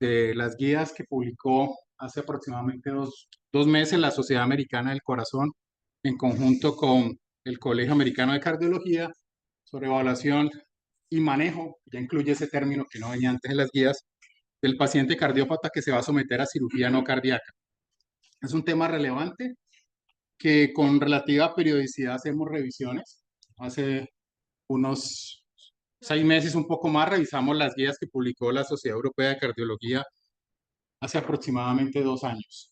de las guías que publicó hace aproximadamente dos meses la Sociedad Americana del Corazón en conjunto con el Colegio Americano de Cardiología sobre evaluación y manejo, ya incluye ese término que no venía antes en las guías, del paciente cardiópata que se va a someter a cirugía no cardíaca. Es un tema relevante que con relativa periodicidad hacemos revisiones. Hace unos 6 meses, un poco más, revisamos las guías que publicó la Sociedad Europea de Cardiología hace aproximadamente 2 años.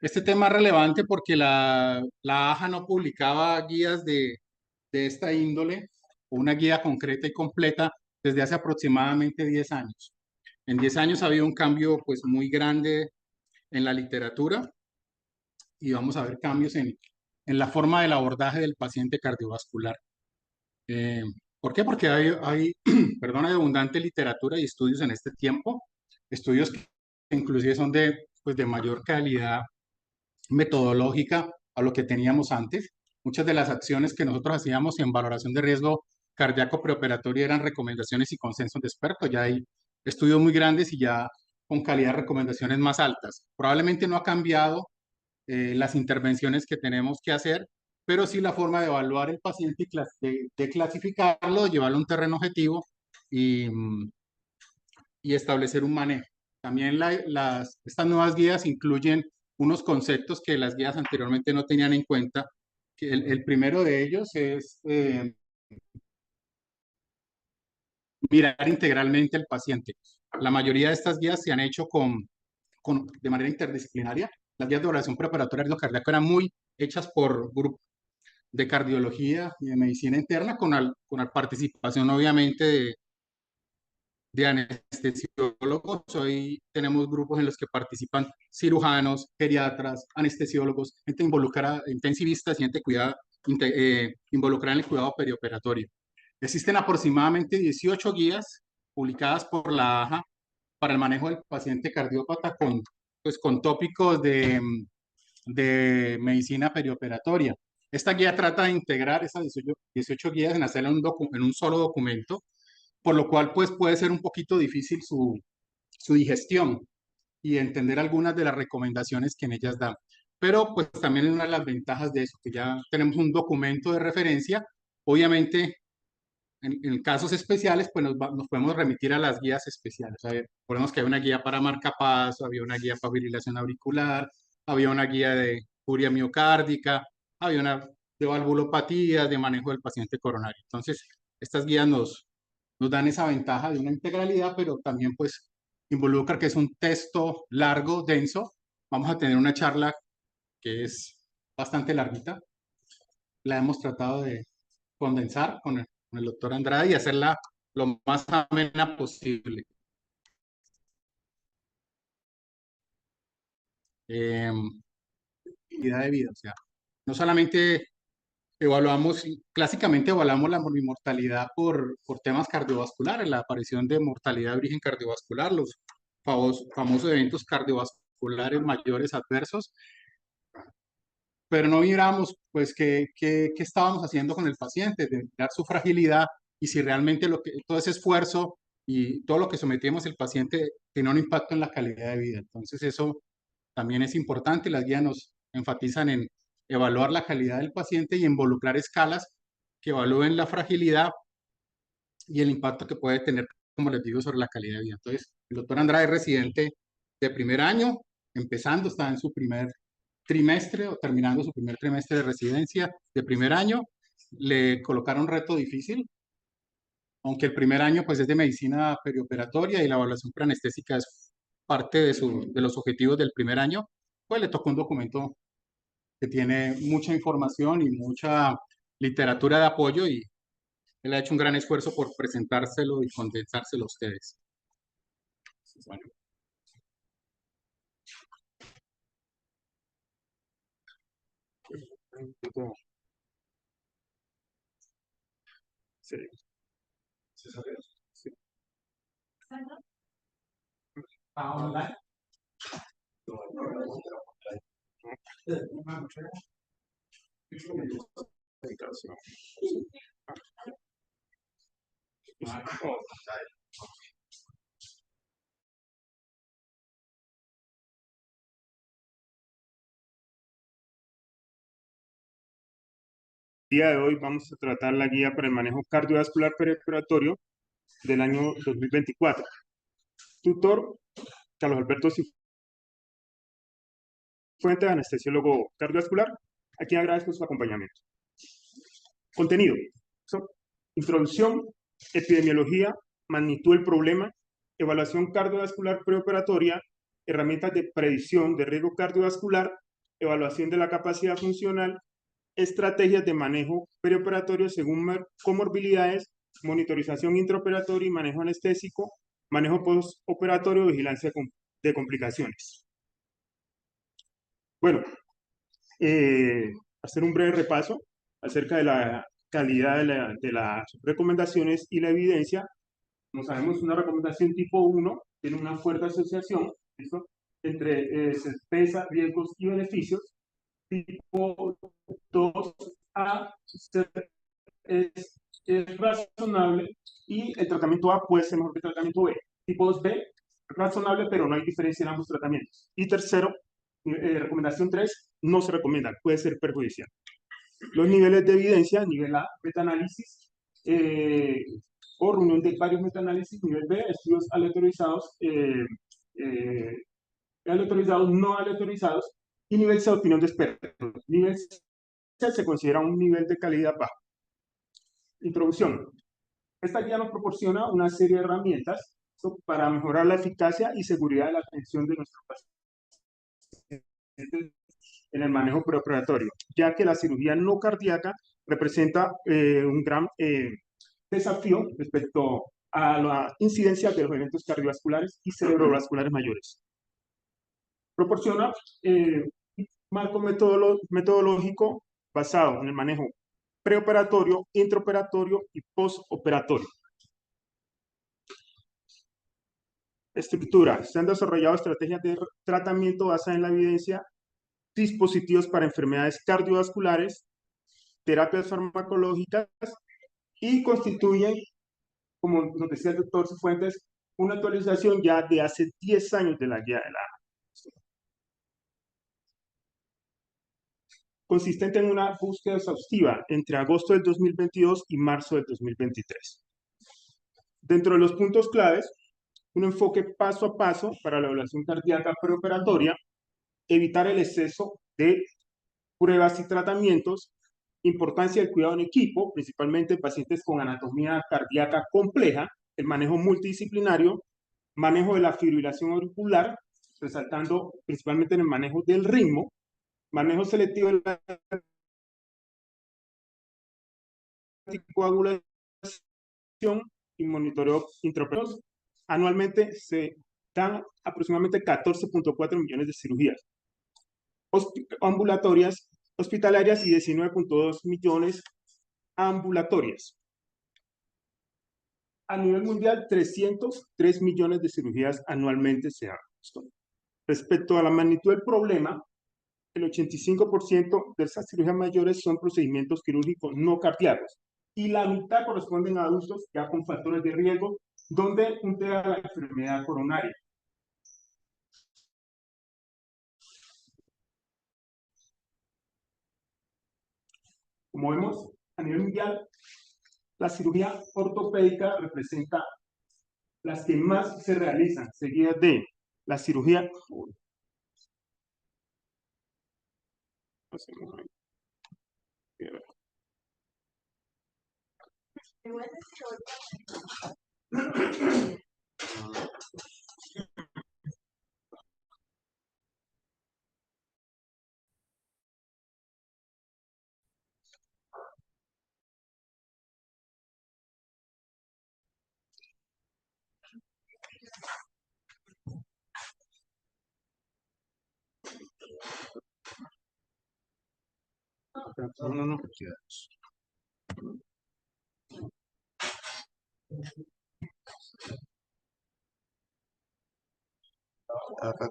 Este tema es relevante porque la AJA no publicaba guías de esta índole, o una guía concreta y completa, desde hace aproximadamente 10 años. En 10 años ha habido un cambio pues muy grande en la literatura y vamos a ver cambios en la forma del abordaje del paciente cardiovascular. Eh, ¿Por qué? Porque perdón, hay abundante literatura y estudios en este tiempo, estudios que inclusive son pues de mayor calidad metodológica a lo que teníamos antes. Muchas de las acciones que nosotros hacíamos en valoración de riesgo cardíaco preoperatorio eran recomendaciones y consensos de expertos. Ya hay estudios muy grandes y ya con calidad de recomendaciones más altas. Probablemente no ha cambiado las intervenciones que tenemos que hacer, pero sí la forma de evaluar el paciente y de clasificarlo, llevarlo a un terreno objetivo y establecer un manejo. También estas nuevas guías incluyen unos conceptos que las guías anteriormente no tenían en cuenta. Que el primero de ellos es mirar integralmente al paciente. La mayoría de estas guías se han hecho de manera interdisciplinaria. Las guías de evaluación preparatoria de cardíaco eran muy hechas por grupos de cardiología y de medicina interna, con la participación obviamente de anestesiólogos. Hoy tenemos grupos en los que participan cirujanos, geriatras, anestesiólogos, gente involucrada, intensivistas y gente involucrada en el cuidado perioperatorio. Existen aproximadamente 18 guías publicadas por la AJA para el manejo del paciente cardiópata con tópicos de medicina perioperatoria. Esta guía trata de integrar esas 18 guías en hacerla en un solo documento, por lo cual pues puede ser un poquito difícil su digestión y entender algunas de las recomendaciones que en ellas dan. Pero pues también es una de las ventajas de eso, que ya tenemos un documento de referencia. Obviamente, en casos especiales, pues nos podemos remitir a las guías especiales. A ver, ponemos que hay una guía para marcapaso, había una guía para fibrilación auricular, había una guía de curia miocárdica, había una de valvulopatías, de manejo del paciente coronario. Entonces, estas guías nos dan esa ventaja de una integralidad, pero también pues involucra que es un texto largo, denso. Vamos a tener una charla que es bastante larguita. La hemos tratado de condensar con el doctor Andrade y hacerla lo más amena posible. Eh, Calidad de vida, o sea, no solamente clásicamente evaluamos la mortalidad por temas cardiovasculares, la aparición de mortalidad de origen cardiovascular, los famosos eventos cardiovasculares mayores adversos, pero no miramos pues qué estábamos haciendo con el paciente, de mirar su fragilidad y si realmente todo ese esfuerzo y todo lo que sometimos el paciente tiene un impacto en la calidad de vida. Entonces eso también es importante. Las guías nos enfatizan en evaluar la calidad del paciente y involucrar escalas que evalúen la fragilidad y el impacto que puede tener, como les digo, sobre la calidad de vida. Entonces, el doctor Andrade es residente de primer año, empezando, está en su primer trimestre o terminando su primer trimestre de residencia de primer año. Le colocaron un reto difícil, aunque el primer año pues es de medicina perioperatoria y la evaluación preanestésica es parte de los objetivos del primer año, pues le tocó un documento que tiene mucha información y mucha literatura de apoyo y él ha hecho un gran esfuerzo por presentárselo y condensárselo a ustedes. Bueno. Sí. ¿Sí sabes? Sí. Ah, online. día de hoy vamos a tratar la guía para el manejo cardiovascular preoperatorio del año 2024. Tutor, Carlos Alberto Cifuentes, anestesiólogo cardiovascular. Aquí agradezco su acompañamiento. Contenido. Introducción, epidemiología, magnitud del problema, evaluación cardiovascular preoperatoria, herramientas de predicción de riesgo cardiovascular, evaluación de la capacidad funcional, estrategias de manejo preoperatorio según comorbilidades, monitorización intraoperatoria y manejo anestésico, manejo postoperatorio, vigilancia de complicaciones. Bueno, hacer un breve repaso acerca de la calidad de las recomendaciones y la evidencia. Como sabemos, una recomendación tipo 1 tiene una fuerte asociación, ¿listo?, entre certeza, riesgos y beneficios. Tipo 2 A es razonable y el tratamiento A puede ser mejor que el tratamiento B. Tipo 2B, razonable, pero no hay diferencia en ambos tratamientos. Y tercero, recomendación 3, no se recomienda, puede ser perjudicial. Los niveles de evidencia, nivel A, metaanálisis, o reunión de varios metaanálisis, nivel B, estudios aleatorizados, aleatorizados, no aleatorizados, y nivel C, opinión de expertos. Nivel C se considera un nivel de calidad bajo. Introducción. Esta guía nos proporciona una serie de herramientas para mejorar la eficacia y seguridad de la atención de nuestros pacientes en el manejo preoperatorio, ya que la cirugía no cardíaca representa un gran desafío respecto a la incidencia de los eventos cardiovasculares y cerebrovasculares mayores. Proporciona un marco metodológico basado en el manejo preoperatorio, intraoperatorio y postoperatorio. Estructura. Se han desarrollado estrategias de tratamiento basadas en la evidencia, dispositivos para enfermedades cardiovasculares, terapias farmacológicas y constituyen, como nos decía el doctor Cifuentes, una actualización ya de hace 10 años de la guía de la consistente en una búsqueda exhaustiva entre agosto del 2022 y marzo del 2023. Dentro de los puntos claves, un enfoque paso a paso para la evaluación cardíaca preoperatoria, evitar el exceso de pruebas y tratamientos, importancia del cuidado en equipo, principalmente en pacientes con anatomía cardíaca compleja, el manejo multidisciplinario, manejo de la fibrilación auricular, resaltando principalmente en el manejo del ritmo, manejo selectivo de la anticoagulación y monitoreo intraoperatorio. Anualmente se dan aproximadamente 14.4 millones de cirugías ambulatorias, hospitalarias y 19.2 millones ambulatorias. A nivel mundial, 303 millones de cirugías anualmente se hacen. Respecto a la magnitud del problema, el 85% de esas cirugías mayores son procedimientos quirúrgicos no cardíacos y la mitad corresponden a adultos ya con factores de riesgo donde puntea la enfermedad coronaria. Como vemos, a nivel mundial, la cirugía ortopédica representa las que más se realizan, seguidas de la cirugía. No. Acá,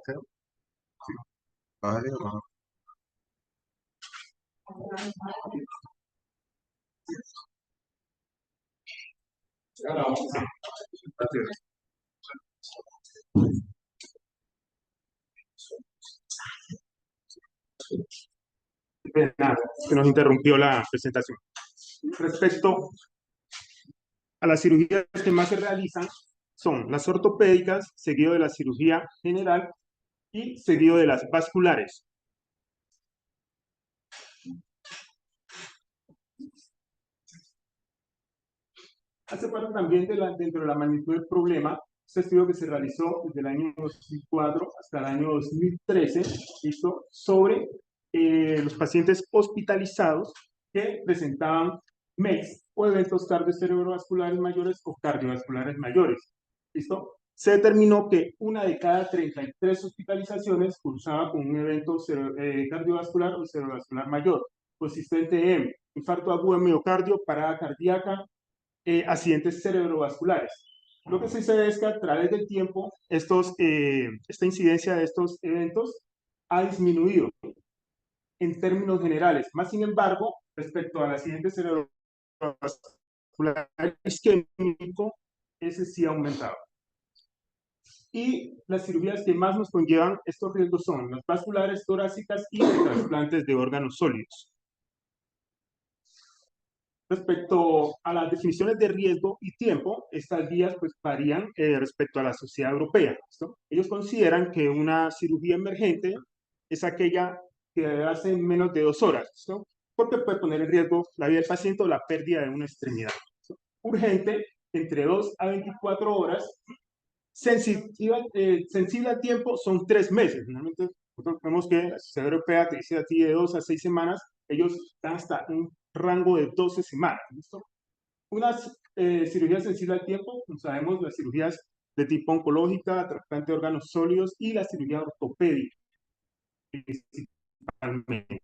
pena, se nos interrumpió la presentación. Respecto a las cirugías que más se realizan, son las ortopédicas, seguido de la cirugía general y seguido de las vasculares. Hace parte también dentro de la magnitud del problema, este estudio que se realizó desde el año 2004 hasta el año 2013, ¿listo? Sobre los pacientes hospitalizados que presentaban MECs o eventos cardiocerebrovasculares mayores o cardiovasculares mayores, ¿listo? Se determinó que una de cada 33 hospitalizaciones cursaba con un evento cardiovascular o cerebrovascular mayor, consistente en infarto agudo de miocardio, parada cardíaca, accidentes cerebrovasculares. Lo que se dice es que a través del tiempo esta incidencia de estos eventos ha disminuido en términos generales. Más sin embargo, respecto al accidente cerebrovascular isquémico, ese sí ha aumentado. Y las cirugías que más nos conllevan estos riesgos son las vasculares, torácicas y trasplantes de órganos sólidos. Respecto a las definiciones de riesgo y tiempo, estas guías pues varían respecto a la sociedad europea, ¿no? Ellos consideran que una cirugía emergente es aquella que debe hacerse en menos de 2 horas, ¿no? Porque puede poner en riesgo la vida del paciente o la pérdida de una extremidad, ¿no? Urgente, entre 2 a 24 horas. Sensible al tiempo son 3 meses. Normalmente nosotros vemos que la sociedad europea te dice a ti de 2 a 6 semanas, ellos están hasta un rango de 12 semanas. ¿Listo? Unas cirugías sensibles al tiempo, como sabemos, las cirugías de tipo oncológica, trasplante de órganos sólidos y la cirugía ortopédica, principalmente.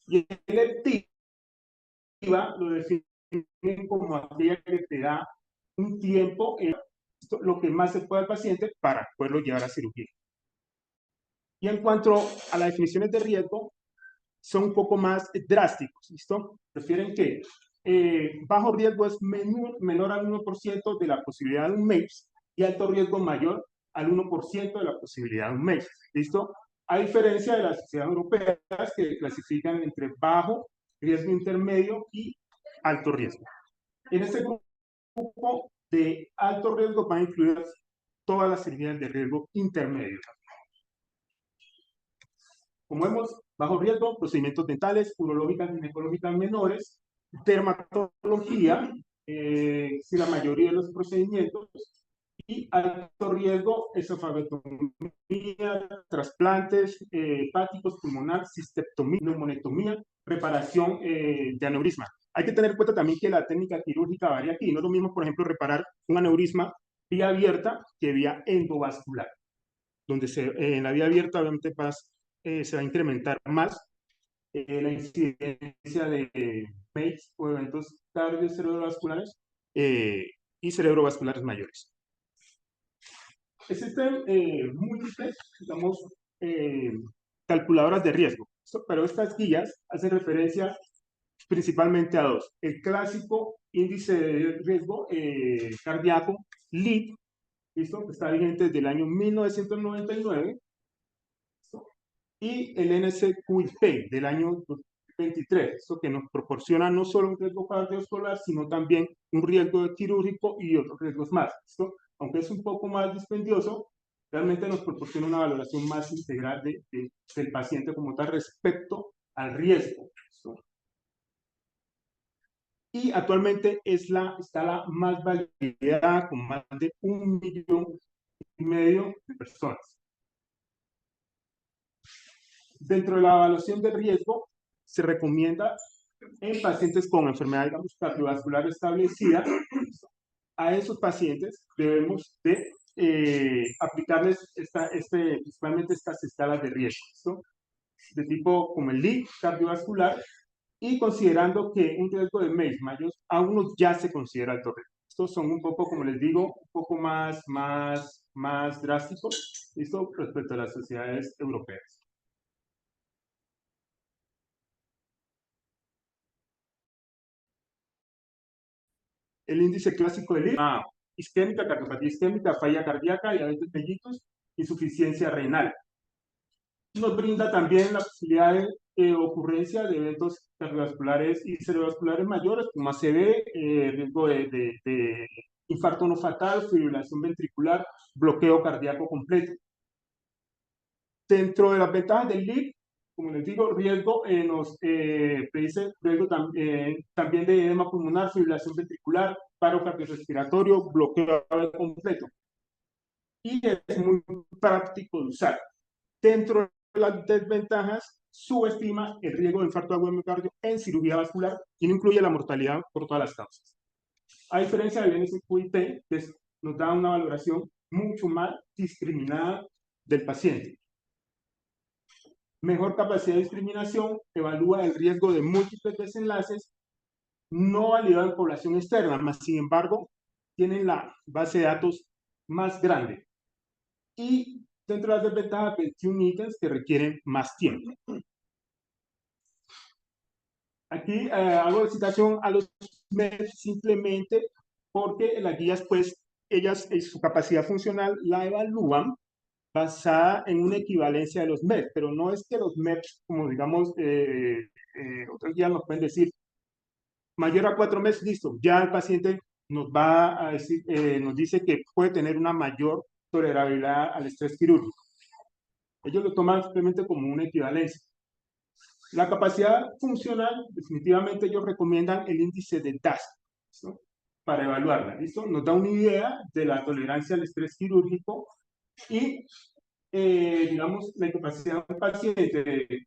Y electiva lo definen como aquella que te da un tiempo, lo que más se puede al paciente para poderlo llevar a cirugía. Y en cuanto a las definiciones de riesgo, son un poco más drásticos, ¿listo? Refieren que bajo riesgo es menor al 1% de la posibilidad de un MEPS y alto riesgo mayor al 1% de la posibilidad de un MEPS, ¿listo? A diferencia de las sociedades europeas que clasifican entre bajo, riesgo intermedio y alto riesgo. En este grupo de alto riesgo van a incluir todas las cirugías de riesgo intermedio. Como vemos, bajo riesgo, procedimientos dentales, urológicas, ginecológicas menores, dermatología, si la mayoría de los procedimientos, y alto riesgo, esofagotomía, trasplantes hepáticos, pulmonar, cistectomía, neumonectomía, reparación de aneurisma. Hay que tener en cuenta también que la técnica quirúrgica varía aquí. No es lo mismo, por ejemplo, reparar un aneurisma vía abierta que vía endovascular, donde en la vía abierta obviamente se va a incrementar más la incidencia de MEIS o eventos cardiocerebrovasculares y cerebrovasculares mayores. Existen múltiples, digamos, calculadoras de riesgo, pero estas guías hacen referencia principalmente a 2. El clásico índice de riesgo cardíaco, LIT, ¿listo? Que está vigente desde el año 1999, y el NSQIP del año 2023, esto que nos proporciona no solo un riesgo cardiovascular, sino también un riesgo quirúrgico y otros riesgos más. ¿Listo? Aunque es un poco más dispendioso, realmente nos proporciona una valoración más integral del paciente como tal respecto al riesgo. ¿Listo? Y actualmente está la más validada con más de 1,5 millones de personas. Dentro de la evaluación de riesgo, se recomienda en pacientes con enfermedad cardiovascular establecida. A esos pacientes debemos de aplicarles principalmente estas escalas de riesgo, ¿no? De tipo como el LIC cardiovascular, y considerando que un riesgo de MEIS mayor a uno ya se considera alto riesgo. Estos son un poco, como les digo, un poco más drásticos, ¿listo? Respecto a las sociedades europeas. El índice clásico del isquémica, cardiopatía isquémica, falla cardíaca, diabetes mellitus, insuficiencia renal. nos brinda también la posibilidad de ocurrencia de eventos cardiovasculares y cerebrovasculares mayores, como ACV, riesgo de infarto no fatal, fibrilación ventricular, bloqueo cardíaco completo. Dentro de las ventajas del LIP, como les digo, riesgo nos predice riesgo también de edema pulmonar, fibrilación ventricular, paro cardiorrespiratorio, bloqueo completo. Y es muy práctico de usar. Dentro de las desventajas, subestima el riesgo de infarto agudo de miocardio en cirugía vascular y no incluye la mortalidad por todas las causas. A diferencia del NSQIT, que nos da una valoración mucho más discriminada del paciente. Mejor capacidad de discriminación, evalúa el riesgo de múltiples desenlaces, no validado en población externa, más sin embargo, tienen la base de datos más grande. Y dentro de las desventajas, 21 ítems que requieren más tiempo. Aquí hago citación a los MED simplemente porque las guías, pues, ellas, su capacidad funcional la evalúan basada en una equivalencia de los MED, pero no es que los MED, como digamos, otros días nos pueden decir, mayor a 4 meses, listo, ya el paciente nos va a decir, nos dice que puede tener una mayor tolerabilidad al estrés quirúrgico. Ellos lo toman simplemente como una equivalencia. La capacidad funcional, definitivamente ellos recomiendan el índice de DAS, ¿no? Para evaluarla, ¿listo? Nos da una idea de la tolerancia al estrés quirúrgico y, digamos, la incapacidad del paciente,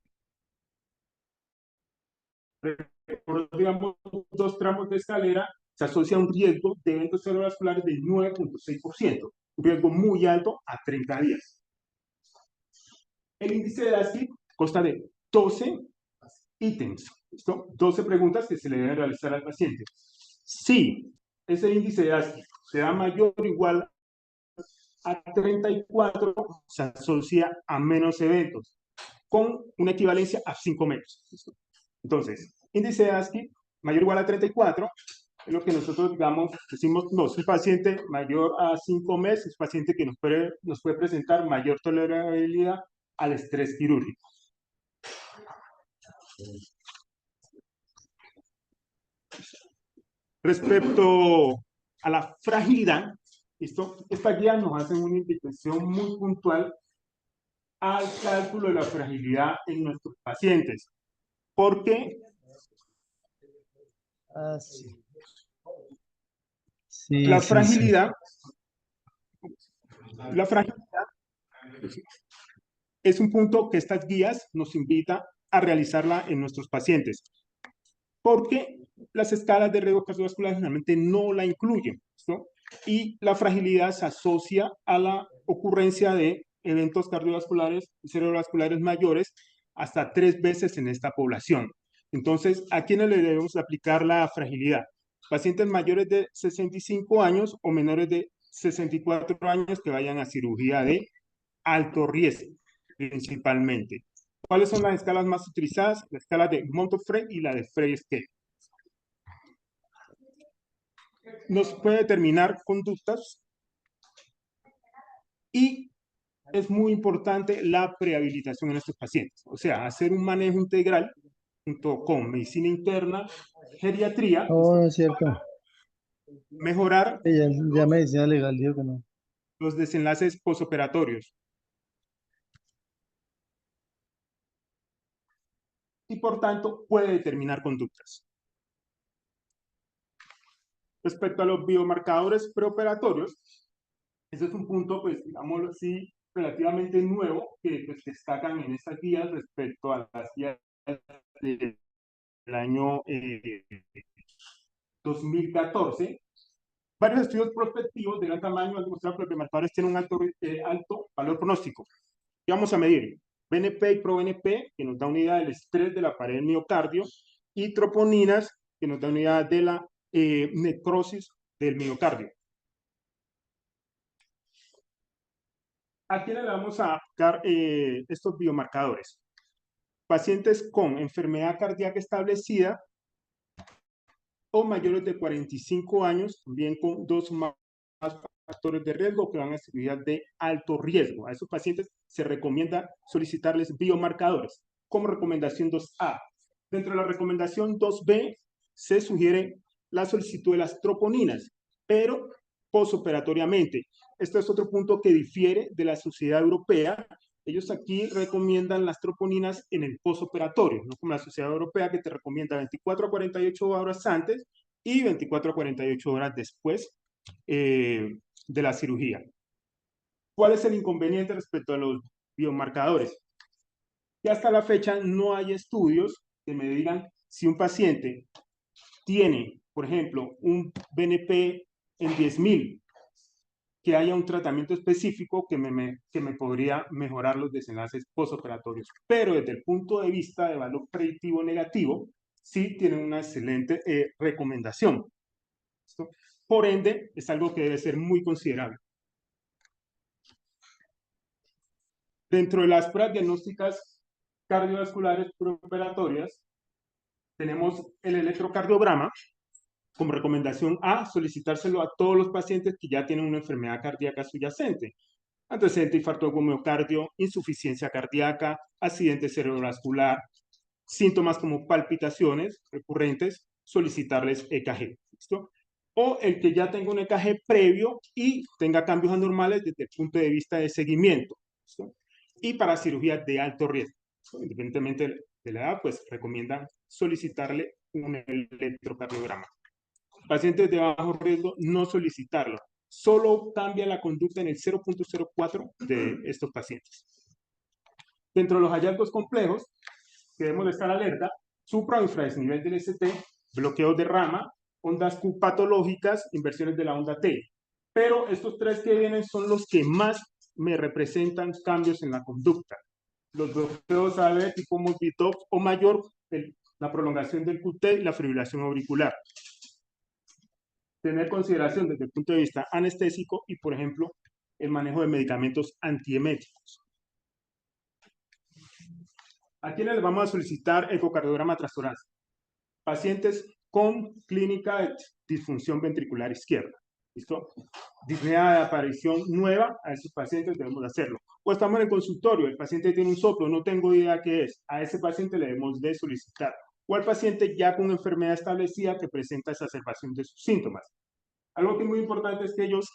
por, digamos, 2 tramos de escalera, se asocia a un riesgo de eventos cerebrovasculares del 9.6%, un riesgo muy alto a 30 días. El índice de DAS consta de 12 ítems, ¿listo? 12 preguntas que se le deben realizar al paciente. Si ese índice de ASCII se da mayor o igual a 34, se asocia a menos eventos, con una equivalencia a 5 meses. ¿Listo? Entonces, índice de ASCII mayor o igual a 34, es lo que nosotros, digamos, decimos, no, es un paciente mayor a 5 meses, es un paciente que nos puede presentar mayor tolerabilidad al estrés quirúrgico. Respecto a la fragilidad, esta guía nos hace una invitación muy puntual al cálculo de la fragilidad en nuestros pacientes. Porque sí. Sí, la sí, fragilidad, la fragilidad es un punto que estas guías nos invitan a realizarla en nuestros pacientes. Porque las escalas de riesgo cardiovascular generalmente no la incluyen, ¿no? Y la fragilidad se asocia a la ocurrencia de eventos cardiovasculares y cerebrovasculares mayores hasta 3 veces en esta población. Entonces, ¿a quiénes le debemos aplicar la fragilidad? Pacientes mayores de 65 años o menores de 64 años que vayan a cirugía de alto riesgo, principalmente. ¿Cuáles son las escalas más utilizadas? La escala de Montefiore y la de Frey-Skene. Nos puede determinar conductas y es muy importante la prehabilitación en estos pacientes. O sea, hacer un manejo integral junto con medicina interna, geriatría, oh, no es cierto. mejorar Ya medicina legal dijo que no. los desenlaces posoperatorios. Y por tanto puede determinar conductas. Respecto a los biomarcadores preoperatorios, ese es un punto, pues, digámoslo así, relativamente nuevo que pues, destacan en estas guías respecto a las guías del año 2014. Varios estudios prospectivos de gran tamaño han demostrado que los biomarcadores tienen un alto valor pronóstico. ¿Qué vamos a medir? BNP y ProBNP, que nos da una idea del estrés de la pared del miocardio, y troponinas, que nos da una idea de la necrosis del miocardio. ¿A quiénes le vamos a aplicar estos biomarcadores? Pacientes con enfermedad cardíaca establecida o mayores de 45 años, también con 2 factores de riesgo que van a cirugías de alto riesgo. A esos pacientes se recomienda solicitarles biomarcadores como recomendación 2A. Dentro de la recomendación 2B se sugiere la solicitud de las troponinas, pero posoperatoriamente. Este es otro punto que difiere de la Sociedad Europea. Ellos aquí recomiendan las troponinas en el posoperatorio, no como la Sociedad Europea que te recomienda 24 a 48 horas antes y 24 a 48 horas después de la cirugía. ¿Cuál es el inconveniente respecto a los biomarcadores? Que hasta la fecha no hay estudios que me digan si un paciente tiene, por ejemplo, un BNP en 10.000, que haya un tratamiento específico que me podría mejorar los desenlaces postoperatorios. Pero desde el punto de vista de valor predictivo negativo, sí tienen una excelente recomendación. ¿Listo? Por ende, es algo que debe ser muy considerable. Dentro de las pruebas diagnósticas cardiovasculares preoperatorias, tenemos el electrocardiograma como recomendación A, solicitárselo a todos los pacientes que ya tienen una enfermedad cardíaca subyacente. Antecedente de infarto de miocardio, insuficiencia cardíaca, accidente cerebrovascular, síntomas como palpitaciones recurrentes, solicitarles EKG. ¿Listo? O el que ya tenga un EKG previo y tenga cambios anormales desde el punto de vista de seguimiento. ¿Listo? Y para cirugías de alto riesgo, ¿listo? Independientemente de la edad, pues recomiendan solicitarle un electrocardiograma. Pacientes de bajo riesgo, no solicitarlo. Solo cambia la conducta en el 0.04 de estos pacientes. Dentro de los hallazgos complejos, que debemos de estar alerta, supra o infradesnivel del ST, bloqueos de rama, ondas Q patológicas, inversiones de la onda T. Pero estos tres que vienen son los que más me representan cambios en la conducta. Los bloqueos AB tipo multitop o mayor, la prolongación del QT y la fibrilación auricular. Tener consideración desde el punto de vista anestésico y, por ejemplo, el manejo de medicamentos antieméticos. ¿A quiénes les vamos a solicitar ecocardiograma transtorácico? Pacientes con clínica de disfunción ventricular izquierda. ¿Listo? Disnea de aparición nueva, a esos pacientes debemos hacerlo. O estamos en el consultorio, el paciente tiene un soplo, no tengo idea qué es. A ese paciente le debemos de solicitar. O al paciente ya con enfermedad establecida que presenta exacerbación de sus síntomas. Algo que es muy importante es que ellos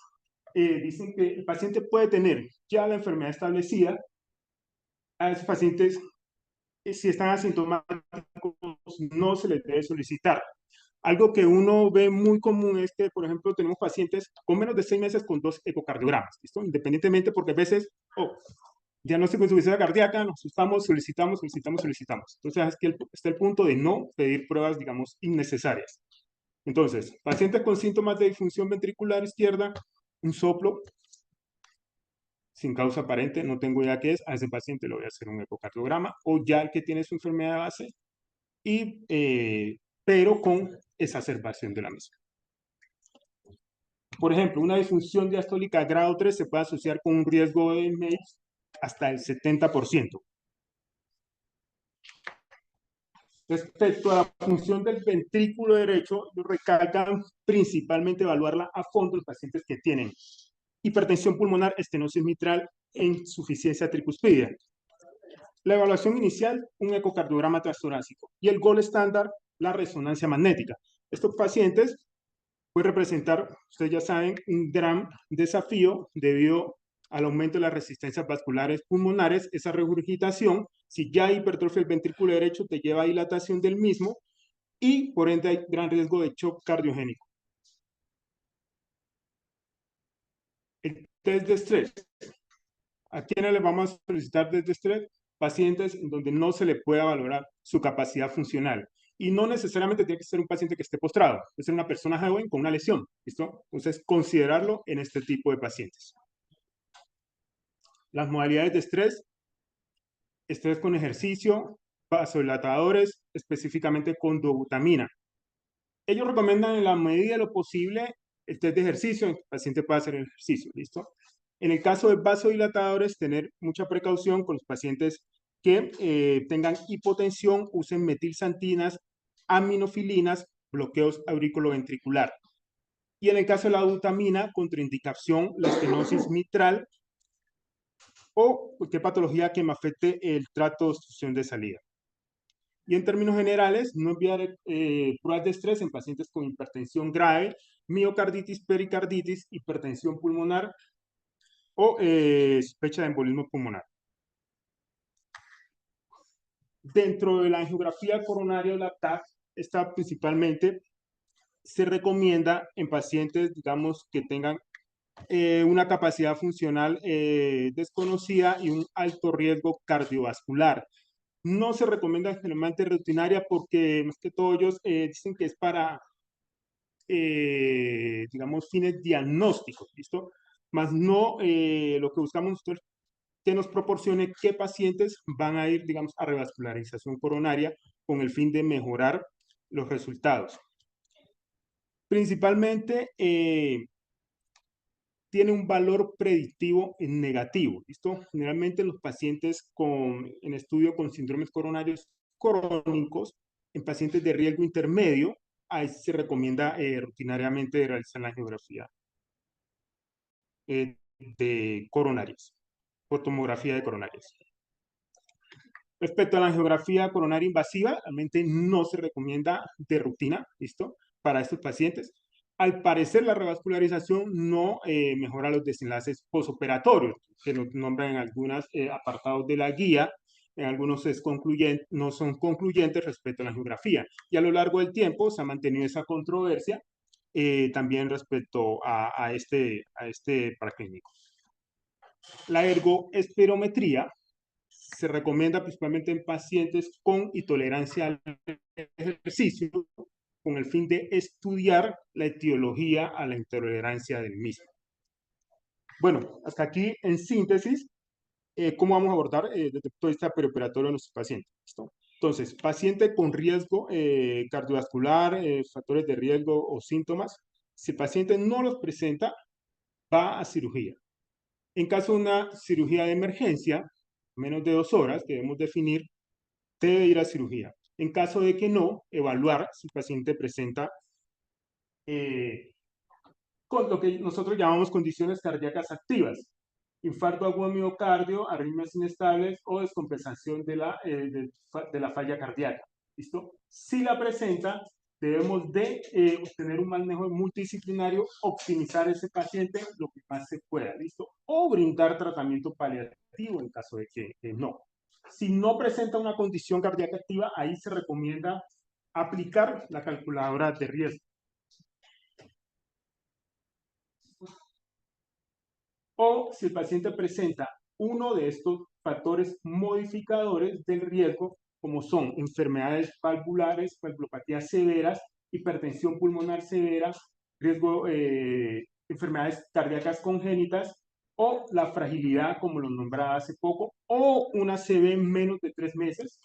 dicen que el paciente puede tener ya la enfermedad establecida. A esos pacientes, si están asintomáticos, no se les debe solicitar. Algo que uno ve muy común es que, por ejemplo, tenemos pacientes con menos de 6 meses con 2 ecocardiogramas, ¿listo? Independientemente, porque a veces, diagnóstico de insuficiencia cardíaca, nos asustamos, solicitamos. Entonces, aquí está el punto de no pedir pruebas, digamos, innecesarias. Entonces, pacientes con síntomas de disfunción ventricular izquierda, un soplo sin causa aparente, no tengo idea qué es, a ese paciente le voy a hacer un ecocardiograma, o ya el que tiene su enfermedad de base, pero con exacerbación de la misma. Por ejemplo, una disfunción diastólica grado 3 se puede asociar con un riesgo de MACE hasta el 70%. Respecto a la función del ventrículo derecho, recalcan principalmente evaluarla a fondo los pacientes que tienen hipertensión pulmonar, estenosis mitral e insuficiencia tricuspidea. La evaluación inicial, un ecocardiograma transtorácico. Y el gold estándar, la resonancia magnética. Estos pacientes pueden representar, ustedes ya saben, un gran desafío debido al aumento de las resistencias vasculares pulmonares, esa regurgitación. Si ya hay hipertrofia del ventrículo derecho, te lleva a dilatación del mismo y por ende hay gran riesgo de shock cardiogénico. El test de estrés. ¿A quiénes le vamos a solicitar test de estrés? Pacientes en donde no se le pueda valorar su capacidad funcional. Y no necesariamente tiene que ser un paciente que esté postrado, puede ser una persona joven con una lesión, ¿listo? Entonces, considerarlo en este tipo de pacientes. Las modalidades de estrés con ejercicio, vasodilatadores, específicamente con dobutamina. Ellos recomiendan en la medida de lo posible el test de ejercicio, el paciente puede hacer el ejercicio, ¿listo? En el caso de vasodilatadores, tener mucha precaución con los pacientes que tengan hipotensión, usen metilsantinas, aminofilinas, bloqueos auriculoventricular. Y en el caso de la butamina, contraindicación, la estenosis mitral o cualquier patología que me afecte el tracto de obstrucción de salida. Y en términos generales, no enviar pruebas de estrés en pacientes con hipertensión grave, miocarditis, pericarditis, hipertensión pulmonar o sospecha de embolismo pulmonar. Dentro de la angiografía coronaria o la TAC, esta principalmente se recomienda en pacientes, digamos, que tengan una capacidad funcional desconocida y un alto riesgo cardiovascular. No se recomienda generalmente rutinaria porque más que todo ellos dicen que es para, digamos, fines diagnósticos, ¿listo? Más no lo que buscamos nosotros que nos proporcione qué pacientes van a ir, digamos, a revascularización coronaria con el fin de mejorar los resultados. Principalmente tiene un valor predictivo en negativo, ¿listo? Generalmente los pacientes en estudio con síndromes coronarios crónicos, en pacientes de riesgo intermedio, ahí se recomienda rutinariamente realizar la angiografía de coronarias, por tomografía de coronarias. Respecto a la angiografía coronaria invasiva, realmente no se recomienda de rutina, ¿listo? Para estos pacientes. Al parecer, la revascularización no mejora los desenlaces posoperatorios, que nos nombran en algunos apartados de la guía, en algunos no son concluyentes respecto a la angiografía. Y a lo largo del tiempo se ha mantenido esa controversia también respecto a este paraclínico. La ergoespirometría se recomienda principalmente en pacientes con intolerancia al ejercicio, con el fin de estudiar la etiología a la intolerancia del mismo. Bueno, hasta aquí en síntesis, ¿cómo vamos a abordar desde el punto de vista perioperatorio a nuestros pacientes? ¿Listo? Entonces, paciente con riesgo cardiovascular, factores de riesgo o síntomas, si el paciente no los presenta, va a cirugía. En caso de una cirugía de emergencia, menos de 2 horas, debemos definir, debe ir a cirugía. En caso de que no, evaluar si el paciente presenta con lo que nosotros llamamos condiciones cardíacas activas, infarto agudo de miocardio, arritmias inestables o descompensación de la falla cardíaca. ¿Listo? Si la presenta, debemos de obtener un manejo multidisciplinario, optimizar ese paciente lo que más se pueda, ¿listo? O brindar tratamiento paliativo en caso de que no. Si no presenta una condición cardíaca activa, ahí se recomienda aplicar la calculadora de riesgo. O si el paciente presenta uno de estos factores modificadores del riesgo, como son enfermedades valvulares, valvulopatías severas, hipertensión pulmonar severa, riesgo, enfermedades cardíacas congénitas, o la fragilidad, como lo nombraba hace poco, o una CB en menos de 3 meses.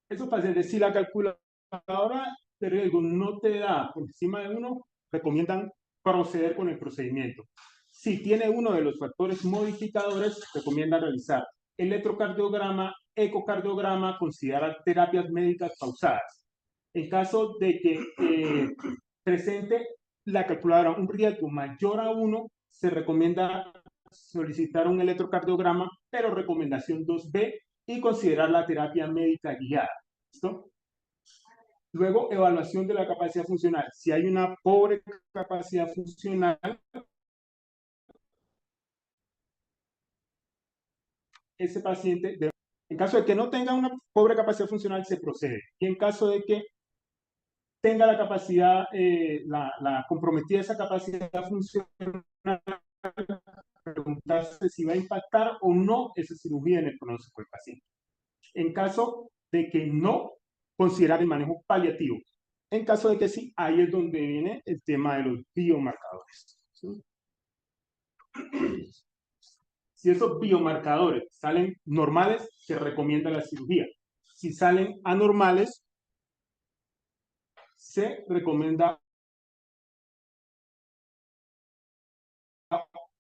Esos pacientes, si la calculadora de riesgo no te da por encima de 1, recomiendan proceder con el procedimiento. Si tiene uno de los factores modificadores, recomienda realizar electrocardiograma, ecocardiograma, considerar terapias médicas pausadas. En caso de que presente la calculadora un riesgo mayor a 1, se recomienda solicitar un electrocardiograma, pero recomendación 2B, y considerar la terapia médica guiada. ¿Listo? Luego, evaluación de la capacidad funcional. Si hay una pobre capacidad funcional, ese paciente, en caso de que no tenga una pobre capacidad funcional, se procede. Y en caso de que tenga la capacidad, la comprometida esa capacidad funcional, preguntarse si va a impactar o no esa cirugía en el pronóstico del paciente. En caso de que no, considerar el manejo paliativo. En caso de que sí, ahí es donde viene el tema de los biomarcadores. ¿Sí? Si esos biomarcadores salen normales, se recomienda la cirugía. Si salen anormales, se recomienda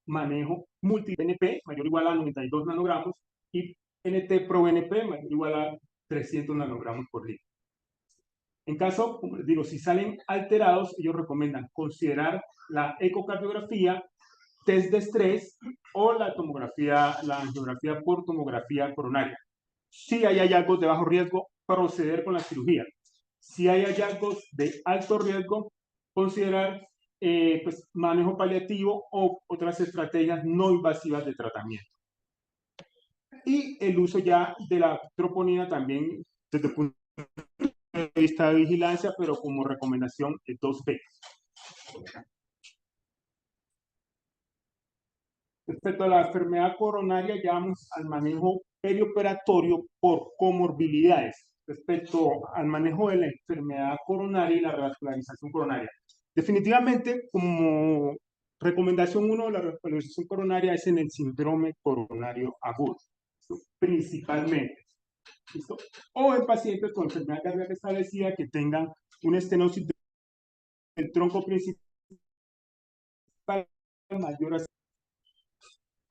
manejo multi-BNP mayor o igual a 92 nanogramos y NT-proBNP mayor o igual a 300 nanogramos por litro. En caso, como les digo, si salen alterados, ellos recomiendan considerar la ecocardiografía, test de estrés o la tomografía, la angiografía por tomografía coronaria. Si hay hallazgos de bajo riesgo, proceder con la cirugía. Si hay hallazgos de alto riesgo, considerar pues, manejo paliativo o otras estrategias no invasivas de tratamiento. Y el uso ya de la troponina también desde el punto de vista de vigilancia, pero como recomendación de 2B. Respecto a la enfermedad coronaria, ya vamos al manejo perioperatorio por comorbilidades. Respecto al manejo de la enfermedad coronaria y la revascularización coronaria. Definitivamente, como recomendación 1, la revascularización coronaria es en el síndrome coronario agudo, principalmente. ¿Listo? O en pacientes con enfermedad cardíaca establecida que tengan una estenosis del tronco principal mayor a...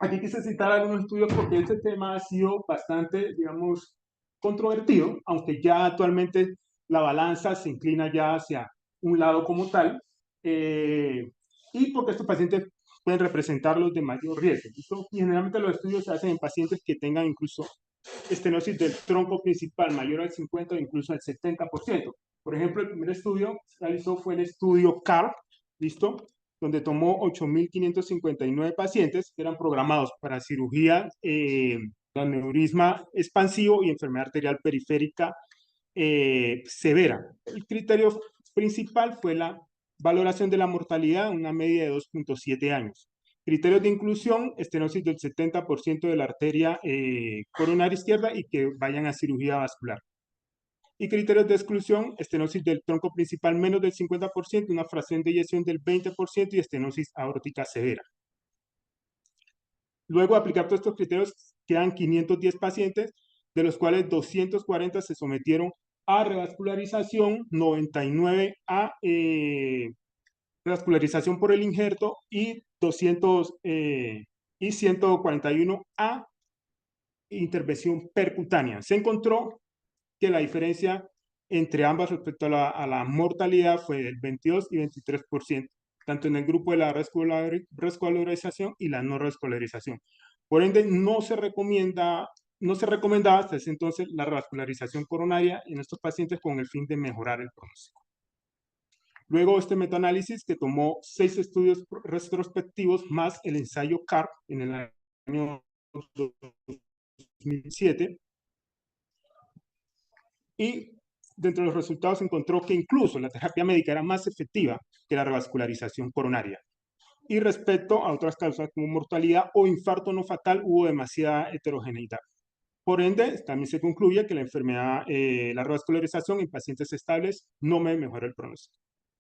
Aquí quise citar algunos estudios porque este tema ha sido bastante, digamos, controvertido, aunque ya actualmente la balanza se inclina ya hacia un lado como tal, y porque estos pacientes pueden representar los de mayor riesgo. ¿Listo? Y generalmente los estudios se hacen en pacientes que tengan incluso estenosis del tronco principal mayor al 50 o incluso al 70%. Por ejemplo, el primer estudio que se realizó fue el estudio CARP, ¿listo? Donde tomó 8.559 pacientes que eran programados para cirugía de aneurisma expansivo y enfermedad arterial periférica severa. El criterio principal fue la valoración de la mortalidad, una media de 2.7 años. Criterios de inclusión, estenosis del 70% de la arteria coronaria izquierda y que vayan a cirugía vascular. Y criterios de exclusión, estenosis del tronco principal menos del 50%, una fracción de eyección del 20% y estenosis aórtica severa. Luego de aplicar todos estos criterios, quedan 510 pacientes, de los cuales 240 se sometieron a revascularización, 99 a revascularización por el injerto y 141 a intervención percutánea. Se encontró que la diferencia entre ambas respecto a la mortalidad fue del 22 y 23%, tanto en el grupo de la revascularización y la no revascularización. Por ende, no se recomendaba hasta ese entonces la revascularización coronaria en estos pacientes con el fin de mejorar el pronóstico. Luego este metaanálisis que tomó 6 estudios retrospectivos más el ensayo CARP en el año 2007, y dentro de los resultados encontró que incluso la terapia médica era más efectiva que la revascularización coronaria. Y respecto a otras causas como mortalidad o infarto no fatal, hubo demasiada heterogeneidad. Por ende, también se concluye que la enfermedad, la revascularización en pacientes estables no me mejora el pronóstico.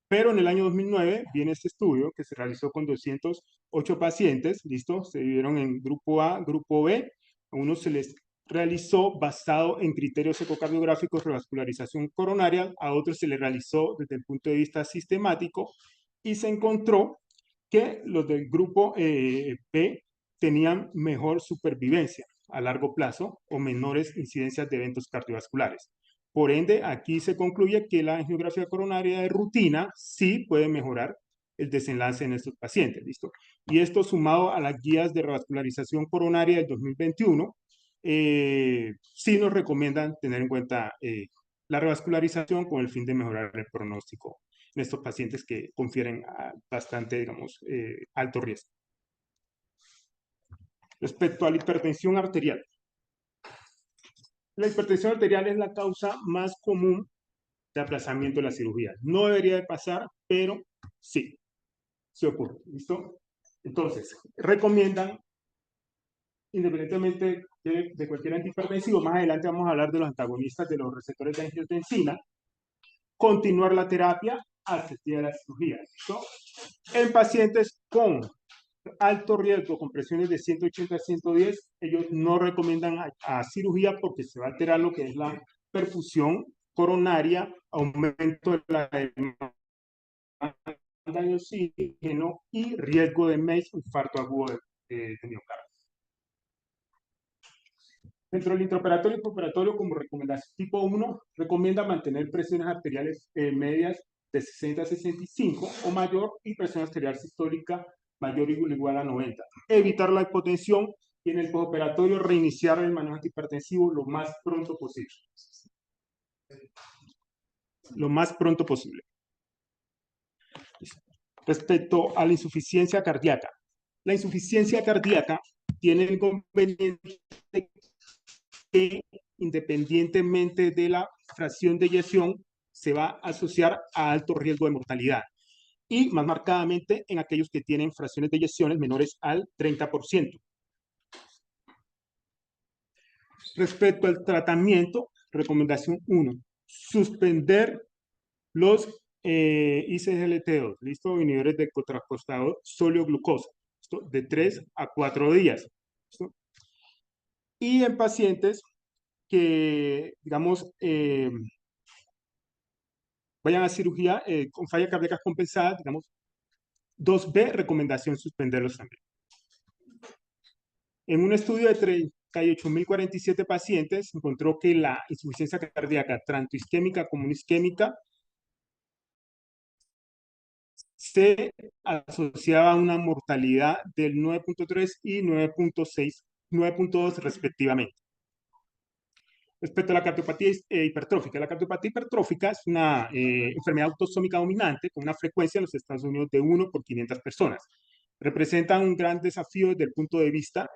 Pero en el año 2009 viene este estudio que se realizó con 208 pacientes, ¿listo? Se dividieron en grupo A, grupo B. A unos se les realizó basado en criterios ecocardiográficos, revascularización coronaria, a otros se les realizó desde el punto de vista sistemático y se encontró que los del grupo B tenían mejor supervivencia a largo plazo o menores incidencias de eventos cardiovasculares. Por ende, aquí se concluye que la angiografía coronaria de rutina sí puede mejorar el desenlace en estos pacientes, ¿listo? Y esto sumado a las guías de revascularización coronaria del 2021, sí nos recomiendan tener en cuenta la revascularización con el fin de mejorar el pronóstico en estos pacientes que confieren bastante, digamos, alto riesgo. Respecto a la hipertensión arterial. La hipertensión arterial es la causa más común de aplazamiento de la cirugía. No debería de pasar, pero sí, sí ocurre. ¿Listo? Entonces, recomiendan, independientemente de cualquier antihipertensivo, más adelante vamos a hablar de los antagonistas de los receptores de angiotensina, continuar la terapia hasta el día de la cirugía. ¿Listo? En pacientes con alto riesgo, con presiones de 180 a 110, ellos no recomiendan a cirugía porque se va a alterar lo que es la perfusión coronaria, aumento de la demanda de oxígeno y riesgo de MACE, infarto agudo de miocardio. Dentro del intraoperatorio y postoperatorio, como recomendación tipo 1, recomienda mantener presiones arteriales medias de 60 a 65 o mayor y presión arterial sistólica mayor o igual a 90. Evitar la hipotensión y en el postoperatorio reiniciar el manejo antihipertensivo lo más pronto posible. Lo más pronto posible. Respecto a la insuficiencia cardíaca. La insuficiencia cardíaca tiene el inconveniente que independientemente de la fracción de eyección, se va a asociar a alto riesgo de mortalidad y más marcadamente en aquellos que tienen fracciones de eyecciones menores al 30%. Respecto al tratamiento, recomendación 1, suspender los ICGLT2, ¿listo? Inhibidores de contracostado sólido glucosa, ¿listo? De 3 a 4 días. ¿Listo? Y en pacientes que, digamos, vayan a cirugía con falla cardíaca compensada, digamos, 2B, recomendación suspenderlos también. En un estudio de 38.047 pacientes, encontró que la insuficiencia cardíaca tanto isquémica como no isquémica se asociaba a una mortalidad del 9.3 y 9.2 respectivamente. Respecto a la cardiopatía hipertrófica. La cardiopatía hipertrófica es una enfermedad autosómica dominante con una frecuencia en los Estados Unidos de 1 por 500 personas. Representa un gran desafío desde el punto de vista